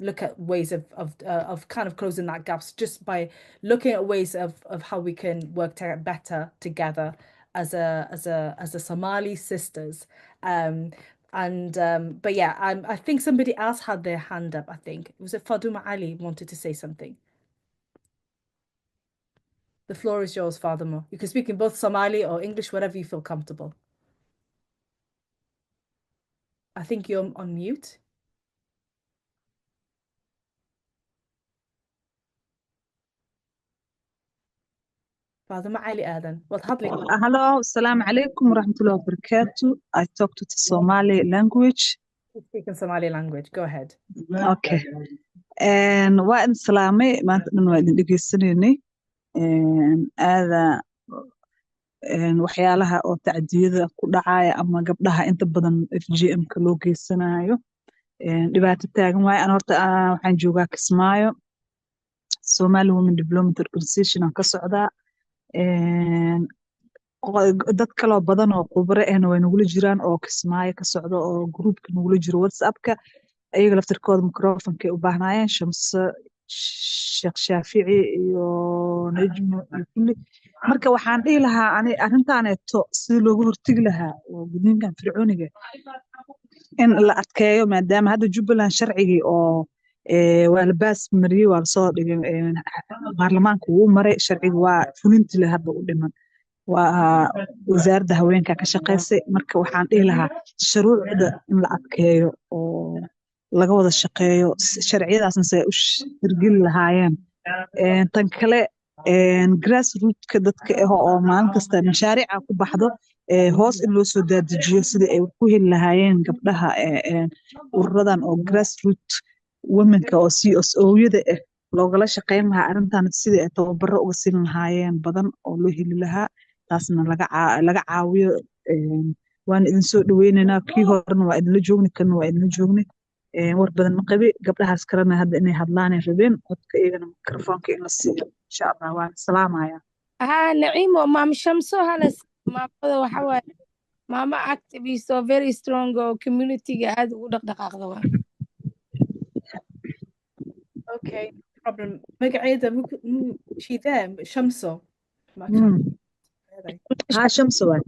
look at ways of kind of closing that gaps just by looking at ways of how we can work better together as a Somali sisters. But yeah, I think somebody else had their hand up. I think was it Faduma Ali wanted to say something. The floor is yours, Fatima. You can speak in both Somali or English, whatever you feel comfortable. I think you're on mute. Fatima Ali Adan. Hello, Assalamu alaikum wa rahmatullahi wa barakatuh. I talk to the Somali language. Speak in Somali language. Go ahead. Okay. And waa in salaamay maanta dhan waa idin dhegeysanayni aada waxyaalaha oo tacdiyada ku dhacaya ama gabdhaha inta badan FGM-ka loo geysanayo dhibaato taagan waaye. Aan horta waxaan joogaa Kismaayo, Somali Women Development Organization aan ka socdaa. Dad kaloo badan oo khubaro ahna way nagula jiraan oo Kismaayo ka socdo oo groupka nagula jiro WhatsApp-ka. ayaga laftirkooda microfonka u baahnaayeen Shamse Sheekh Shaafici iyo Najmo iyo kulli. Marka waxaan dhihi lahaa arintaaneeto si loogu hortagi lahaa oo gudniinkan fircooniga in la adkeeyo, maadaama hadda Jubbaland sharcigii oo waa la baas mariyey, waa lasoo dhigay baarlamaanka wuu maray, sharciga waa fulintii la hadda u dhiman, waa wasaaradda haweenka ka shaqeysay. Marka waxaan dhihi lahaa shuruucda in la adkeeyo oo laga wada shaqeeyo sharciyadaasna si ay u hirgeli lahaayeen. Tan kale grassrootka dadka oo maalin kasta mashaariica ku baxdo hoos in loo soo dadejiyo sidii ay ku heli lahaayeen gabdhaha ururadan oo grassroot womenka oo CSO-yada loogala shaqeyn lahaa arrintan sidii ay tababaro uga siin lahaayeen badan oo loo heli lahaa, taasna laga caawiyo. waan idin soo dhaweynaynaa, kii horena waa idinla joogni, kana waa idinla joogni. war badan ma qabi, gabdhahaas kalena hadda inay hadlaanay rabeen, codka iyagana mikrofoonka in la siiyo insha Allah. waan salaamaya. Naciimo, Maam Shamso halas maamada waxa waaye maama activist oo very strong oo community-ga aad ugu dhaqdhaqaaqda waa. Okay, no problem. magaceeda she there Shamso. Shamso waay.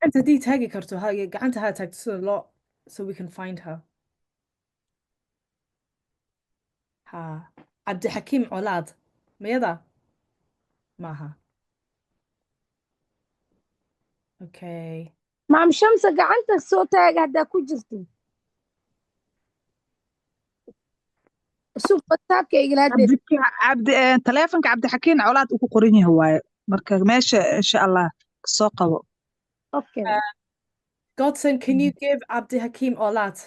gacanta hadii taagi karto gacanta ha taagto so we can find her. Cabdixakiim Colaad mayada maaha. Okay, Maam Shamso gacanta soo taag haddaa ku jirto. suuq whatsappka igala hadee cabdi taleefanka cabdixakiin colaad uu ku qoran yahay waaye marka meesha insha allah soo qabo. okay Godson, can you give Abdi Hakim Olat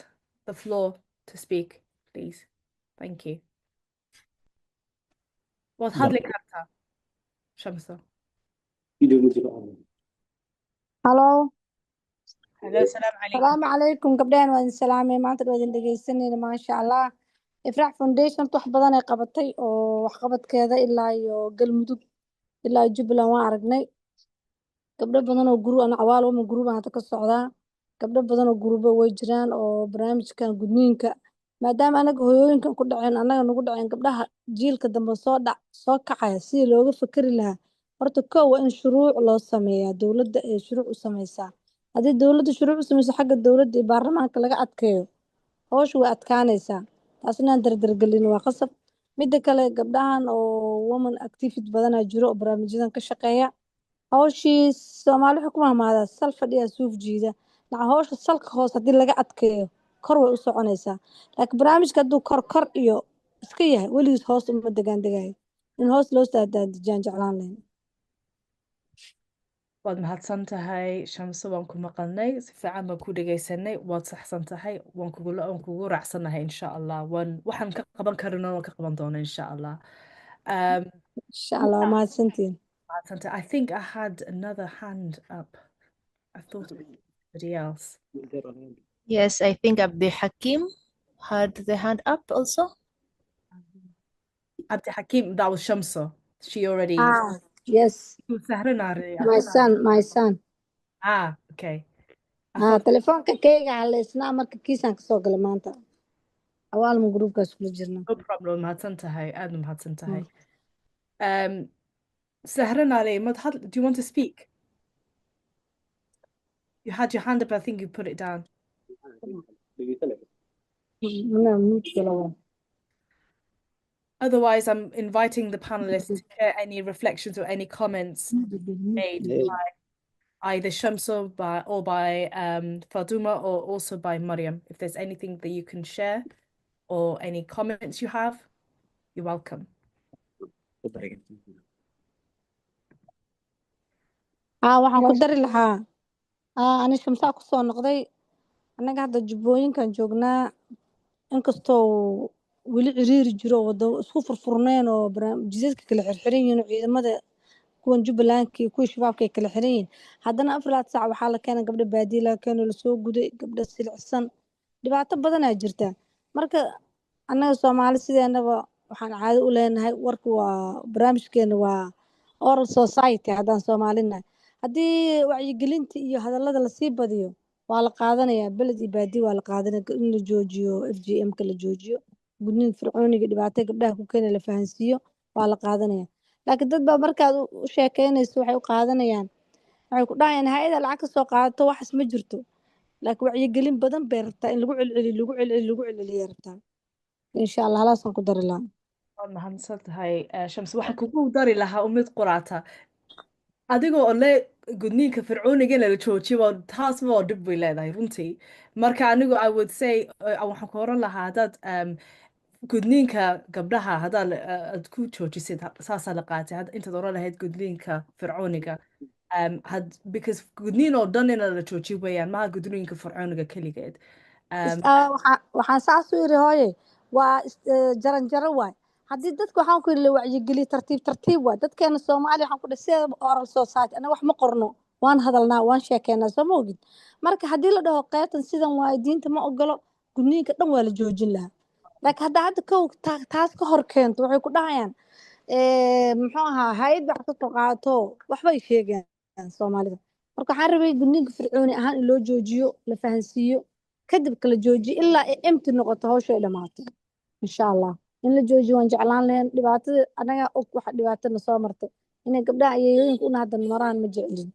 the floor to speak, please? Thank you. Waad hadli kartaa, Shamso. hello Hello, salaam alaikum. salaamu calaykum gabdhahan waa idin salaamay maanta waa idin dhegeysanayna maasha allah ifraax foundation wax badan ay qabatay oo waxqabadkeeda ilaa iyo galmudug ilaa iyo jubbaland waan aragnay gabdho badan oo guru ana cawaal uma guruban hadda ka socdaa gabdho badan oo gurubo way jiraan oo barnaamijkan gudniinka maadaama anaga hooyooyinkan ku dhaceen annaga nagu dhaceen gabdhaha jiilka dambe soo kacaya sidii looga fakari lahaa horta kow waa in shuruuc loo sameeyaa dowladda ay shuruuc u sameysaa haddii dowladda shuruuc u sameyso xagga dowladda iyo baarlamaanka laga adkeeyo howsha way adkaanaysaa taas inaan dardargelin waa qasab midda kale gabdhahan oo woman activity badanaa jiro oo barnaamijyadan ka shaqeeya hawshii Soomaali waxay ku mahmaadaa sal fadhiya suuf jiida naca hawsha salka hoos haddii laga adkeeyo kor way u soconaysaa laakiin barnaamijka hadduu kor iyo iska yahay weligiis hoos uma degaandegayo in hoos loo daadejiyaan jeclaan lahayn waad mahadsan tahay Shamso waan ku maqalnay si fiican baan ku dhageysanay waad saxsan tahay waan kugu raacsanahay insha Allah waxaan ka qaban karno waan ka qaban doonaa insha Allah insha Allah mahadsantiin I think I had another hand up. I thought it was somebody else. Yes, I think Abdi Hakim had the hand up also. Abdi Hakim, that was Shamso. She already. Yes. My son. Okay. Telefoonka kayga haleysnaa marka kiisaan kasoo galay maanta. Awaalma groupkaas kula jirna. No problem. Mahadsan tahay. Aad mahadsan tahay. Sahran Ali, do you want to speak? You had your hand up, I think you put it down. Otherwise, I'm inviting the panelists to share any reflections or any comments made by either Shamso or by Faduma or also by Mariam. If there's anything that you can share or any comments you have, you're welcome. waxaan ku dari lahaa ani Shamsaa ku soo noqday anaga hadda jubbooyinkan joognaa inkastoo weli ciriiri jiro wado isku furfurneen oo jidadka kala xirxiran yihiin ciidamada kuwan Jubbalandkii kuwa shabaabka kala xiran yihiin haddana 4 saac waxaa la keenay gabdho baadiye la keenay la soo guday gabdho silicsan dhibaato badan ay jirta marka anaga Soomaali sideenaba waxaan caado u leenahay warku waa barnaamijkeena waa oral society haddaan Soomaalina haddii wacyigelinta iyo hadallada la sii badiyo waa la qaadanayaa beled iyo baadiye waa la qaadanayaa in la joojiyo FGM ka la joojiyo gudniin fircooniga dhibaato gabdhaha ku keenay la fahansiiyo waa la qaadanayaa laakiin dad baa markaad u sheekeynayso waxay u qaadanayaan waxay ku dhahayaan hay'ada lacag ka soo qaadato waxas ma jirto laakiin wacyigelin badan bay rabtaa in lagu celceliyo rabtaa insha Allah halaasaan ku dari lahaa waad mahadsan tahay Shams waxaan kugu dari lahaa umid quraata adigoo le gudniinka fircooniga la joojiyo taas waa dib bay leedahay runtii marka anigu I would say waxaan ku oran lahaa dad gudniinka gabdhaha hadaad ku joojisid saasaa la qaatay intaad oran lahayd gudniinka fircooniga because gudniin oo dhan in la joojiyo weeyaan maaha gudniinka fircooniga keligeed waxaan saas u yiri hooye waa jaranjaro waay haddii dadku waxaan ku yiri la wacyigeliyo tartiib waay dadkeena Soomaali waxaan ku dhahay oral society anaga wax ma qorno waan hadalnaa waan sheekeynaa soo ma ogid marka haddii la dhaho qeybtan sidan waay diinta ma ogolo gudniinka dhan waa la joojin lahaa laakiin hadda kow taas ka hor keento waxay ku dhahayaan muxuu ahaa hay'ad wax ka soo qaato waxbay sheegayaan Soomaalida marka waxaan rabay gudniinka fircooni ahaan in loo joojiyo la fahansiiyo kadib kala joojiyo ilaa ay empty noqoto hawsha ay dhamaato insha Allah in la joojiyo waan jeclaan lahayn dhibaatada anaga og waxa dhibaatana soo martay inay gabdhaha ayeeyooyinka una hadda maraan ma jecelin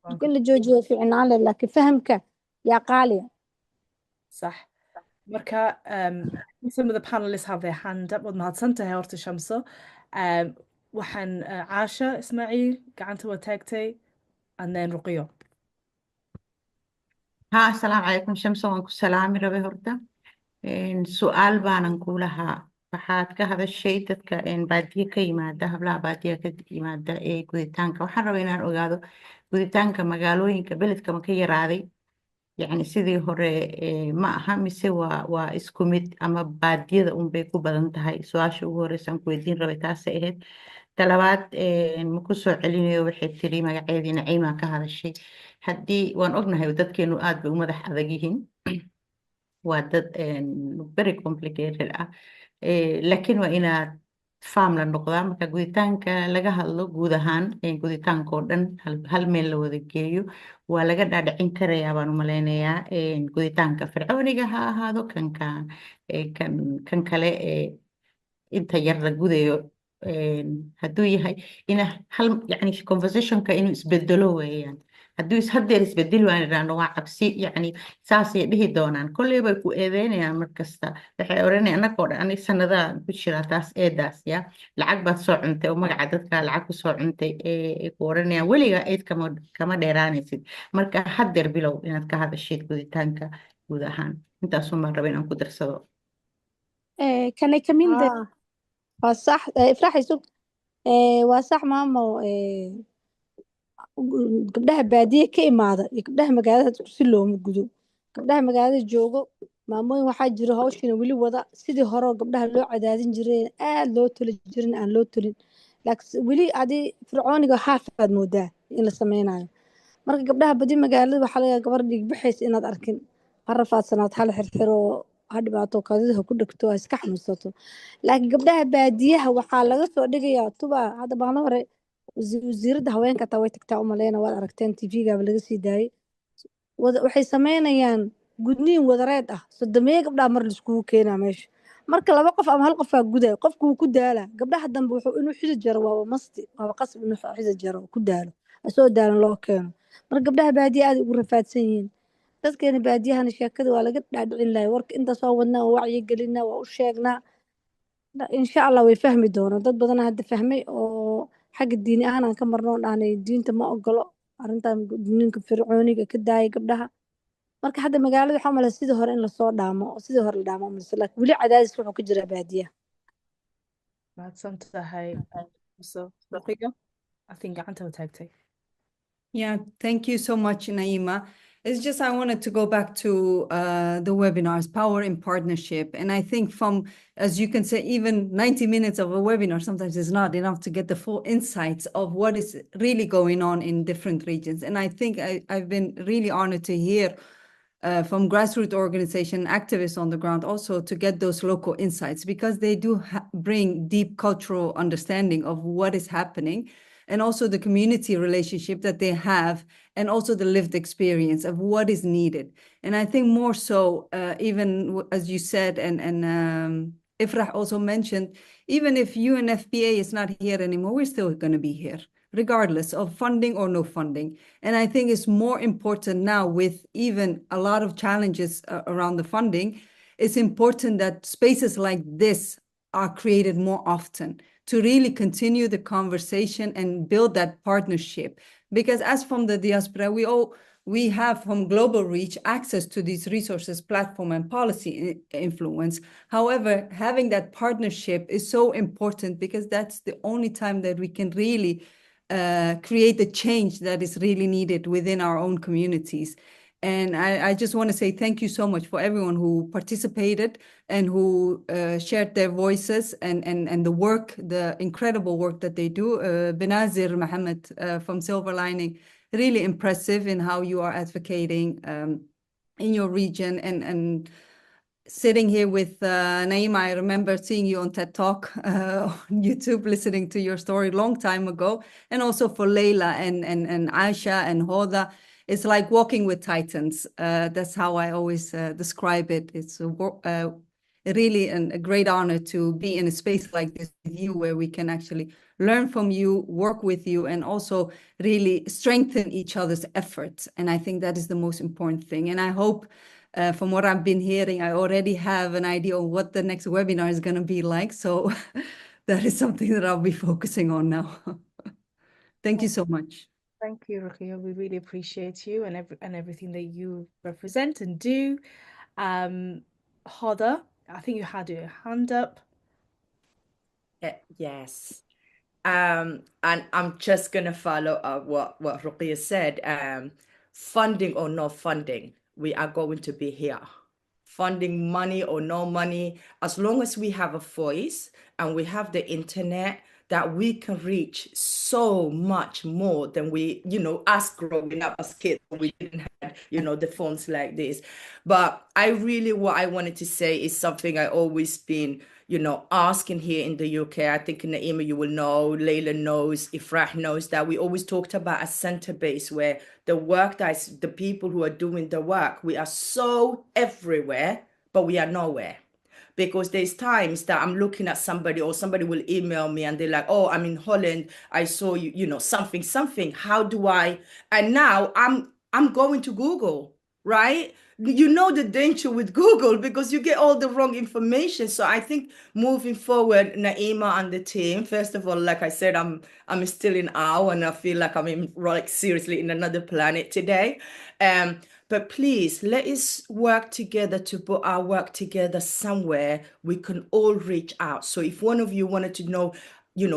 marka in la joojiyo fiicnaan lahayn laakiin fahamka yaa qaaliya صح marka some of the panelists have their hand up waad mahadsan tahay horta Shamso waxaan Caasha Ismaaciil gacanta waa taagtay and then Ruqiyo السلام عليكم شمس وانكو سلامي ربي هرتا سؤال بانن كولها waxaad ka hadashay dadka baadiye ka yimaada hablaha baadiya ka yimaada ee guditaanka. waxaan rabaa inaan ogaado guditaanka magaalooyinka beledka ma ka yaraaday, yacni sidii hore ma aha mise waa isku mid ama baadiyada unbay ku badan tahay? su-aasha ugu horeysa aan ku weydiin rabay taasay ahayd. talabaad ma ku soo celinayo, waxay tiri magaceedii Naciima ka hadashay. haddii waan ognahay dadkeenu aad bay u madax adag yihiin, waa dad very complicated ah. laakiin waa inaad faam la noqdaa marka guditaanka laga hadlo guud ahaan guditaanka oo dhan hal meel la wada geeyo waa laga dhaadhicin karayaa baan u malaynayaa. guditaanka fircooniga ha ahaado kan kale inta yar la gudayo hadduu yahay ina hal yani conversationka inuu isbedelo weeyaan. hadduu haddeer isbedeli waan idhaahno waa cabsi, yani saasay dhihi doonaan, kolley bay ku eedeynayaan markasta. waxay oranayaan annagoo dhan anig sanadaan ku jiraa taas eedaas ya lacag baad soo cuntay oo magaca dadka lacag ku soo cuntay ku oranayaan weligaa eed kama dheeraanaysid. marka haddeer bilow inaad ka hadashid guditaanka guud ahaan. intaasuun baan raba inaan ku darsado. Can I come in there? waa sax ifraax isug waa sax maamo gabdhaha baadiye ka imaada iyo gabdhaha magaalada si looma gudo. gabdhaha magaalada joogo maamooyin waxaa jira hawshina weli wada sidii hore oo gabdhaha loo cadaadin jiray aad loo toli jirin aan loo tolin, laakiin weli adi fircooniga xaafaad moodaa in la sameynayo. marka gabdhaha badi magaalada waxaa laga gabar dhig bixaysa inaad arkin qarafaadsanaad hal xirxiro ha dhibaato kaadidaha ku dhegto ha iska xanuunsato. laakiin gabdhaha baadiyaha waxaa laga soo dhigayaa tuba hadda maalin hore wasiiradda haweenka taa way tagtaa umaleyna waad aragteen tvgaaba laga sii daayay. waxay sameynayaan gudniin wadareed ah sodomeeye gabdhaha mar laiskugu keenaa meesha. marka laba qof ama hal qofaa gudayo qofku wuu ku daalaa. gabdhaha dambe wuxuu inuu xidi jaro waaba masti waaba qasab inuu xidi jaro ku daalo asoo daalan loo keeno. marka gabdhaha baadiya aad ugu rafaadsan yihiin. dadkeena baadiyahana sheekada waa laga dhaadhicin lahay warka intaas waa wadnaa waa wacyi gelinaa waa u sheegnaa. insha allah way fahmi doonaan. dad badana hadda fahmay oo xagga diini ahaan aan ka marno oo dhahnay diinta ma ogolo arrintan gudniinka fircooniga ka daayay gabdhaha. marka hadda magaalada waxaa umaleya sidii hore in lasoo dhaamo sidii hore la dhaamo umaleysa laakiin weli cadaadis wuxuu ka jiraa baadiyaha. mahadsan tahay. I think gacanta waa taagtay. Yeah, thank you so much, Naima. It's just I wanted to go back to the webinars, Power in Partnership. And I think as you can say, even 90 minutes of a webinar sometimes is not enough to get the full insights of what is really going on in different regions. And I think I've been really honored to hear from grassroots organization activists on the ground also to get those local insights, because they do bring deep cultural understanding of what is happening, and also the community relationship that they have, and also the lived experience of what is needed. And I think more so, even as you said, and Ifrah also mentioned, even if UNFPA is not here anymore, we're still going to be here, regardless of funding or no funding. And I think it's more important now, with even a lot of challenges around the funding, it's important that spaces like this are created more often, to really continue the conversation and build that partnership. Because as from the diaspora, we have from global reach access to these resources, platform, and policy influence. However, having that partnership is so important, because that's the only time that we can really create the change that is really needed within our own communities. And I just want to say thank you so much for everyone who participated and who shared their voices and the work, the incredible work that they do. Benazir Mohammed from Silver Lining, really impressive in how you are advocating in your region. And sitting here with Naima, I remember seeing you on TED Talk on YouTube, listening to your story long time ago. And also for Leila and Aisha and Hoda. It's like walking with titans. That's how I always describe it. It's really a great honor to be in a space like this with you, where we can actually learn from you, work with you, and also really strengthen each other's efforts. And I think that is the most important thing. And I hope from what I've been hearing, I already have an idea of what the next webinar is going to be like. So that is something that I'll be focusing on now. Thank you so much. Thank you, Rukia. We really appreciate you and everything that you represent and do. Hoda, I think you had your hand up. Yes. And I'm just gonna follow up what Ruqya said. Funding or no funding, we are going to be here. Funding, money or no money, as long as we have a voice and we have the internet, that we can reach so much more than we, us growing up as kids, we didn't have, the phones like this. But what I wanted to say is something I always been, asking here in the UK. I think Naima, you will know, Layla knows, Ifrah knows that we always talked about a center base where the work the people who are doing the work, we are so everywhere, but we are nowhere. Because there's times that I'm looking at somebody or somebody will email me and they're like, oh, I'm in Holland. I saw you, something. How do I? And now I'm going to Google, right? You know the danger with Google because you get all the wrong information. So I think moving forward, Naima and the team, first of all, like I said, I'm still in awe and I feel like seriously in another planet today. But please let us work together to put our work together somewhere we can all reach out. So if one of you wanted to know,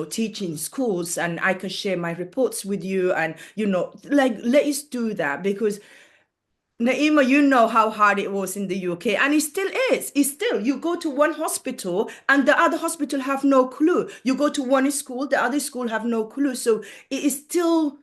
teaching schools, and I can share my reports with you, and let us do that, because Naima, you know how hard it was in the UK, and it still is. It's still, you go to one hospital and the other hospital have no clue. You go to one school, the other school have no clue. So it is still,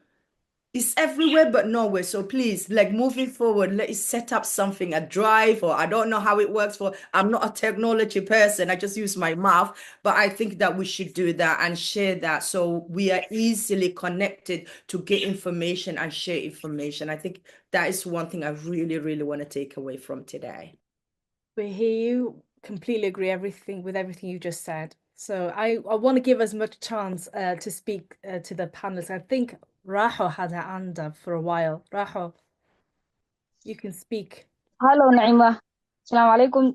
it's everywhere but nowhere. So please, moving forward, let's set up something, a drive, or I don't know how it works I'm not a technology person. I just use my mouth, but I think that we should do that and share that so we are easily connected to get information and share information. I think that is one thing I really, really want to take away from today. We hear you, completely agree with everything you just said. So I want to give as much chance to speak to the panelists. I think Raho had her hand up for a while. Raho, you can speak. Hello, Naima. Assalamu alaikum,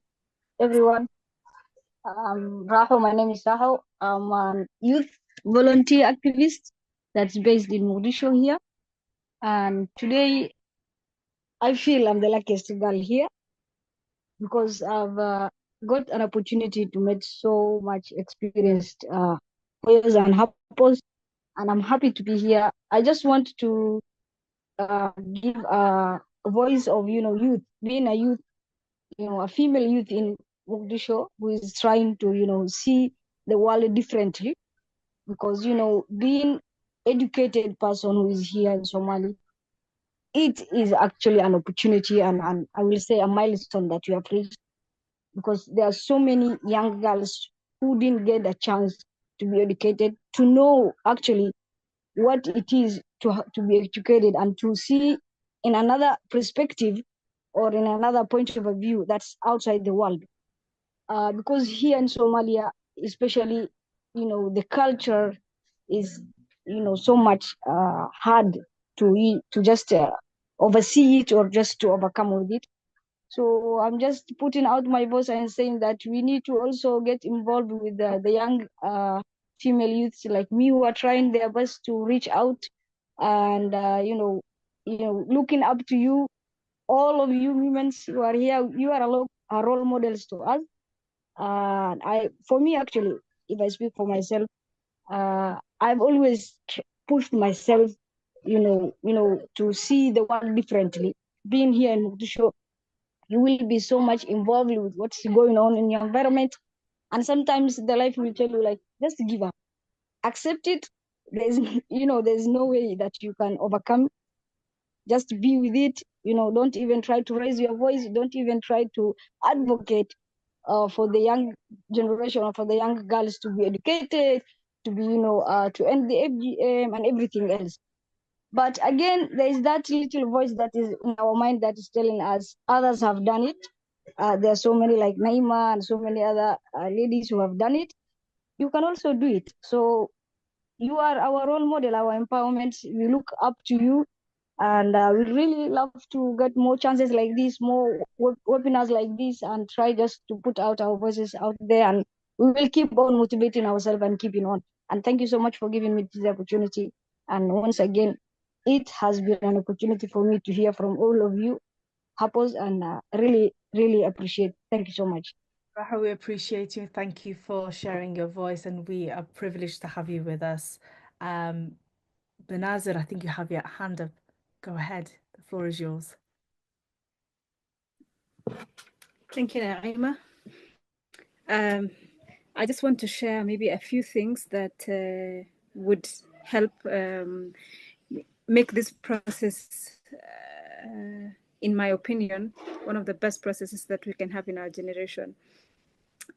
everyone. Raho, my name is Raho. I'm a youth volunteer activist that's based in Mogadishu here. And today I feel I'm the luckiest girl here because I've got an opportunity to meet so much experienced players and couples, and I'm happy to be here. I just want to give a voice of, youth, being a youth, a female youth in Mogadishu who is trying to, see the world differently, because, being educated person who is here in Somali, it is actually an opportunity and I will say a milestone that you have reached, because there are so many young girls who didn't get a chance to be educated, to know actually what it is to be educated and to see in another perspective or in another point of view that's outside the world. Because here in Somalia, especially, the culture is, so much hard to just oversee it or just to overcome with it. So I'm just putting out my voice and saying that we need to also get involved with the young female youths like me who are trying their best to reach out and looking up to you, all of you women who are here. You are role models to us. For me, actually, if I speak for myself, I've always pushed myself, to see the world differently. Being here in Mogadishu, you will be so much involved with what's going on in your environment, and sometimes the life will tell you like, just give up, accept it. There's, there's no way that you can overcome. Just be with it. Don't even try to raise your voice. Don't even try to advocate for the young generation or for the young girls to be educated, to be, to end the FGM and everything else. But again, there is that little voice that is in our mind that is telling us others have done it. There are so many like Naima and so many other ladies who have done it. You can also do it. So you are our role model, our empowerment. We look up to you. And we really love to get more chances like this, more webinars like this, and try just to put out our voices out there. And we will keep on motivating ourselves and keeping on. And thank you so much for giving me this opportunity. And once again, it has been an opportunity for me to hear from all of you, couples, and really, really appreciate. Thank you so much. Raha, we appreciate you. Thank you for sharing your voice, and we are privileged to have you with us. Benazir, I think you have your hand up. Go ahead. The floor is yours. Thank you, Naima. I just want to share maybe a few things that would help make this process, in my opinion, one of the best processes that we can have in our generation.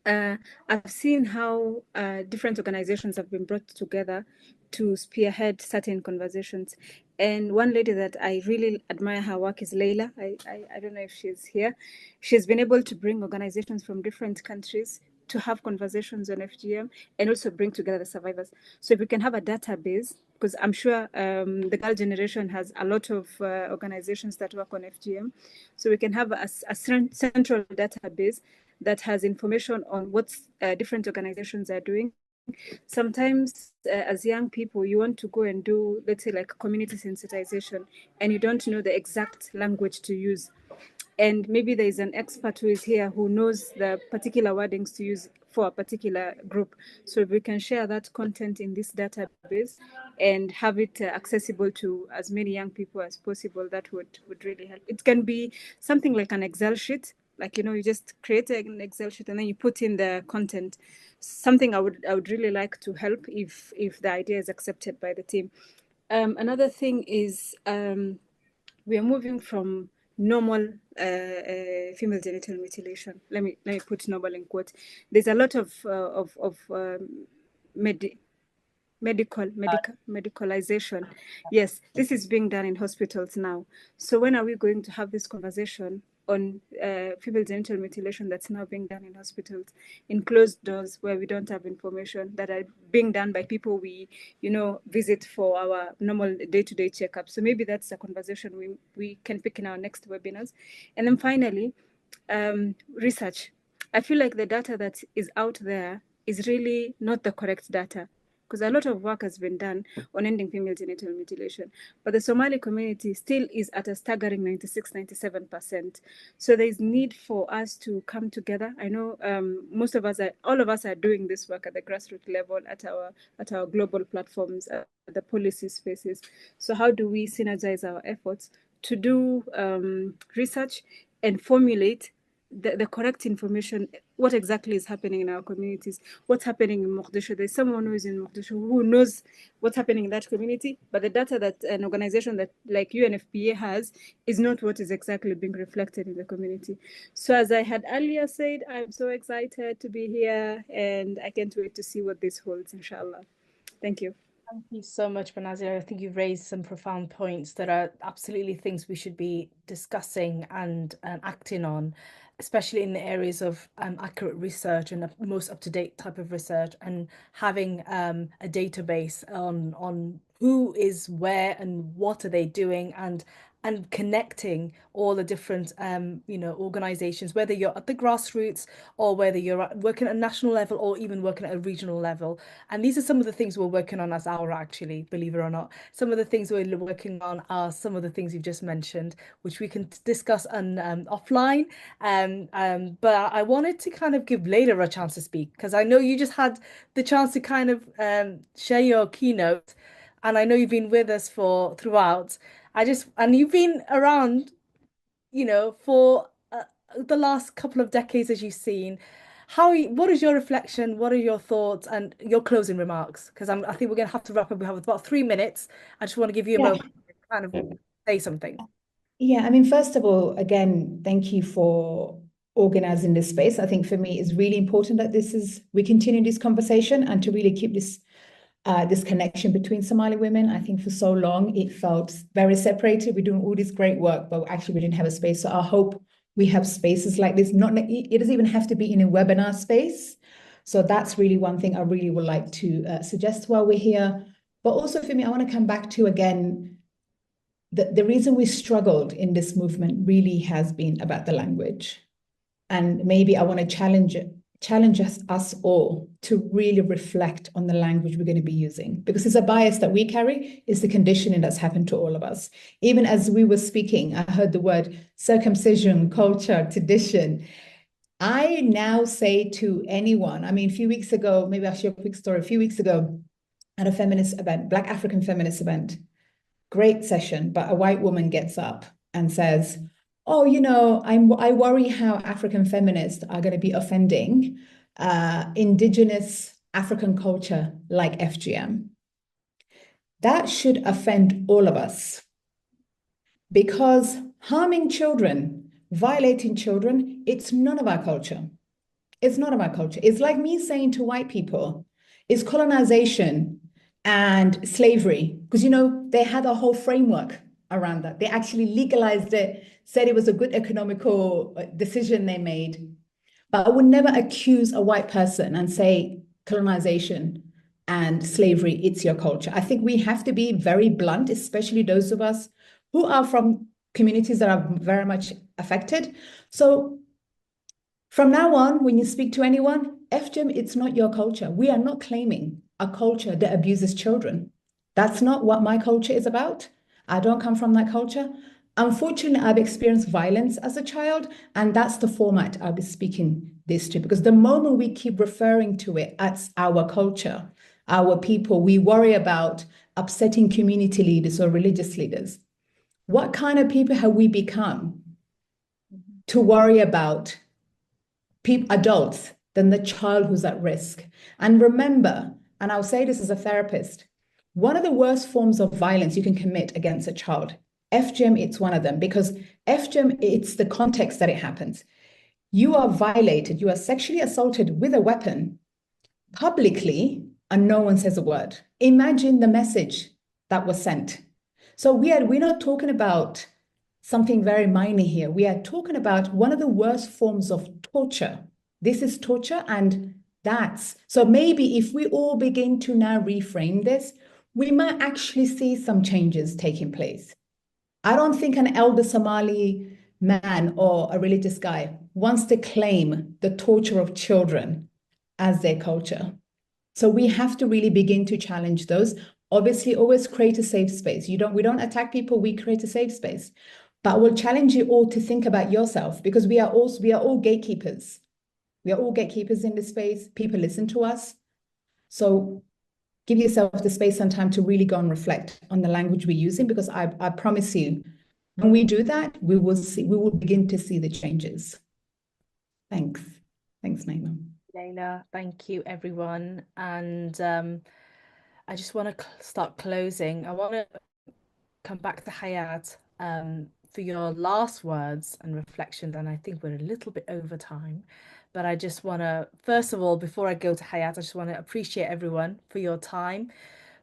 I've seen how different organizations have been brought together to spearhead certain conversations. And one lady that I really admire her work is Leila. I don't know if she's here. She's been able to bring organizations from different countries to have conversations on FGM and also bring together the survivors. So if we can have a database, because I'm sure the girl generation has a lot of organizations that work on FGM. So we can have a central database that has information on what different organizations are doing. Sometimes as young people, you want to go and do, let's say, like community sensitization, and you don't know the exact language to use. And maybe there is an expert who is here who knows the particular wordings to use for a particular group. So if we can share that content in this database and have it accessible to as many young people as possible, that would really help. It can be something like an Excel sheet, like, you know, you just create an Excel sheet and then you put in the content. Something I would really like to help if the idea is accepted by the team. Another thing is we are moving from normal female genital mutilation. Let me put normal in quotes. There's a lot of medicalization. Yes, this is being done in hospitals now. So when are we going to have this conversation on female genital mutilation that's now being done in hospitals, in closed doors, where we don't have information, that are being done by people we, you know, visit for our normal day-to-day checkup? So maybe that's a conversation we can pick in our next webinars. And then finally, research. I feel like the data that is out there is really not the correct data, because a lot of work has been done on ending female genital mutilation. But the Somali community still is at a staggering 96-97%. So there is need for us to come together. I know all of us are doing this work at the grassroots level, at our global platforms, at the policy spaces. So how do we synergize our efforts to do research and formulate the correct information, what exactly is happening in our communities, what's happening in Mogadishu? There's someone who is in Mogadishu who knows what's happening in that community, but the data that an organization that like UNFPA has is not what is exactly being reflected in the community. So as I had earlier said, I'm so excited to be here and I can't wait to see what this holds, inshallah. Thank you. Thank you so much, Benazir. I think you've raised some profound points that are absolutely things we should be discussing and acting on, especially in the areas of accurate research and the most up-to-date type of research, and having a database on who is where and what are they doing, and connecting all the different organizations, whether you're at the grassroots or whether you're working at a national level or even working at a regional level. And these are some of the things we're working on as AWRA, actually, believe it or not. Some of the things we're working on are some of the things you've just mentioned, which we can discuss on offline. But I wanted to kind of give Leila a chance to speak, because I know you just had the chance to kind of share your keynote, and I know you've been with us throughout. And you've been around, for the last couple of decades, as you've seen. What is your reflection? What are your thoughts and your closing remarks? Because I think we're going to have to wrap up. We have about 3 minutes. I just want to give you a moment to kind of say something. Yeah, I mean, first of all, again, thank you for organizing this space. I think for me, it's really important that we continue this conversation and to really keep this connection between Somali women. I think for so long it felt very separated. We're doing all this great work, but actually we didn't have a space. So I hope we have spaces like this. It doesn't even have to be in a webinar space. So that's really one thing I really would like to suggest while we're here. But also for me, I want to come back to, again, the reason we struggled in this movement really has been about the language. And maybe I want to challenge us all to really reflect on the language we're going to be using, because it's a bias that we carry, is the conditioning that's happened to all of us. Even as we were speaking, I heard the word circumcision, culture, tradition. I now say to anyone, I mean, a few weeks ago, maybe I'll share a quick story. A few weeks ago at a feminist event, Black African feminist event, great session, but a white woman gets up and says, oh, I worry how African feminists are going to be offending indigenous African culture like FGM. That should offend all of us because harming children, violating children, it's none of our culture. It's none of our culture. It's like me saying to white people, it's colonization and slavery, because, they had a whole framework around that. They actually legalized it, said it was a good economical decision they made. But I would never accuse a white person and say colonization and slavery, it's your culture. I think we have to be very blunt, especially those of us who are from communities that are very much affected. So from now on, when you speak to anyone, FGM, it's not your culture. We are not claiming a culture that abuses children. That's not what my culture is about. I don't come from that culture. Unfortunately, I've experienced violence as a child, and that's the format I'll be speaking this to, because the moment we keep referring to it as our culture, our people, we worry about upsetting community leaders or religious leaders. What kind of people have we become to worry about adults than the child who's at risk? And remember, and I'll say this as a therapist, one of the worst forms of violence you can commit against a child, FGM, it's one of them, because FGM, it's the context that it happens. You are violated, you are sexually assaulted with a weapon publicly, and no one says a word. Imagine the message that was sent. So we're not talking about something very minor here. We are talking about one of the worst forms of torture. This is torture, and so maybe if we all begin to now reframe this, we might actually see some changes taking place. I don't think an elder Somali man or a religious guy wants to claim the torture of children as their culture. So we have to really begin to challenge those. Obviously, always create a safe space. We don't attack people, we create a safe space. But we'll challenge you all to think about yourself, because we are all gatekeepers. We are all gatekeepers in this space. People listen to us. So give yourself the space and time to really go and reflect on the language we're using, because I promise you, when we do that, we will begin to see the changes. Thanks. Thanks, Naima. Leila, thank you, everyone. And I just want to start closing. I want to come back to Hayat for your last words and reflections. And I think we're a little bit over time. But I just want to, first of all, before I go to Hayat, I just want to appreciate everyone for your time,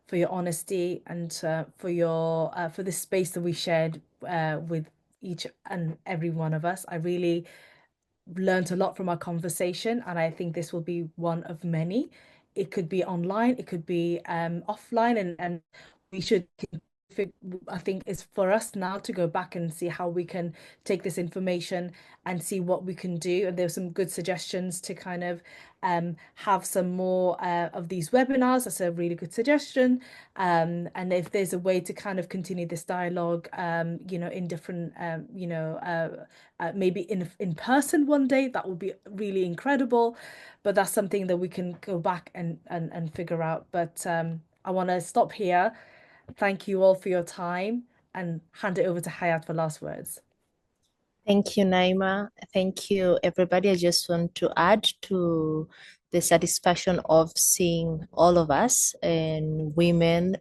for your honesty, and for this space that we shared with each and every one of us. I really learned a lot from our conversation, and I think this will be one of many. It could be online, it could be offline, and we should, I think it's for us now to go back and see how we can take this information and see what we can do. And there's some good suggestions to kind of have some more of these webinars. That's a really good suggestion. And if there's a way to kind of continue this dialogue, in different, maybe in person one day, that would be really incredible. But that's something that we can go back and figure out. But I want to stop here. Thank you all for your time, and hand it over to Hayat for last words. Thank you, Naima. Thank you, everybody. I just want to add to the satisfaction of seeing all of us and women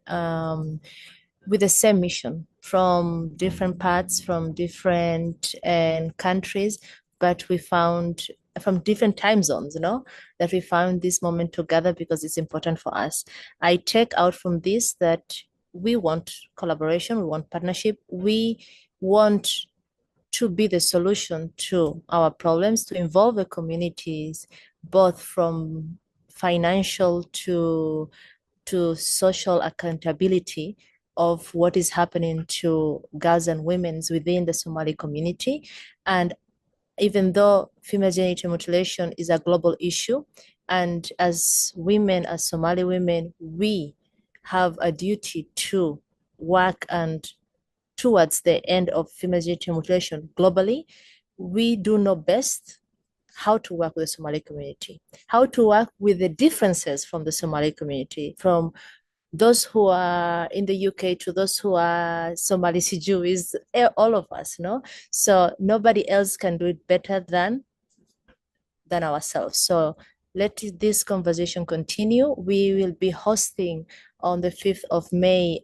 with the same mission from different parts, from different countries, but we found from different time zones, that we found this moment together because it's important for us. I take out from this that we want collaboration, we want partnership, we want to be the solution to our problems, to involve the communities, both from financial to social accountability of what is happening to girls and women within the Somali community. And even though female genital mutilation is a global issue, and as women, as Somali women, we have a duty to work and towards the end of female genital mutilation globally. We do know best how to work with the Somali community, how to work with the differences from the Somali community, from those who are in the UK to those who are Somali Jews, all of us, no? So nobody else can do it better than ourselves. So let this conversation continue. We will be hosting on the 5th of May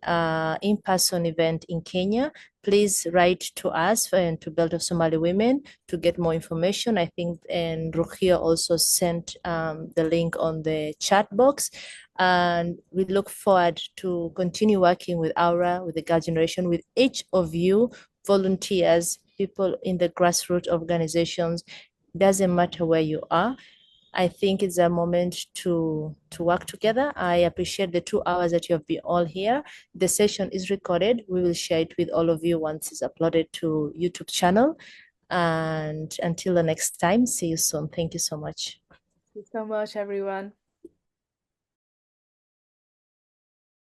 in-person event in Kenya. Please write to us and to Belt of Somali Women to get more information. I think, and Rukia also sent the link on the chat box. And we look forward to continue working with AWRA, with the Girl Generation, with each of you, volunteers, people in the grassroots organizations. Doesn't matter where you are. I think it's a moment to work together. I appreciate the 2 hours that you have been all here. The session is recorded. We will share it with all of you once it's uploaded to YouTube channel. And until the next time, see you soon. Thank you so much. Thank you so much, everyone.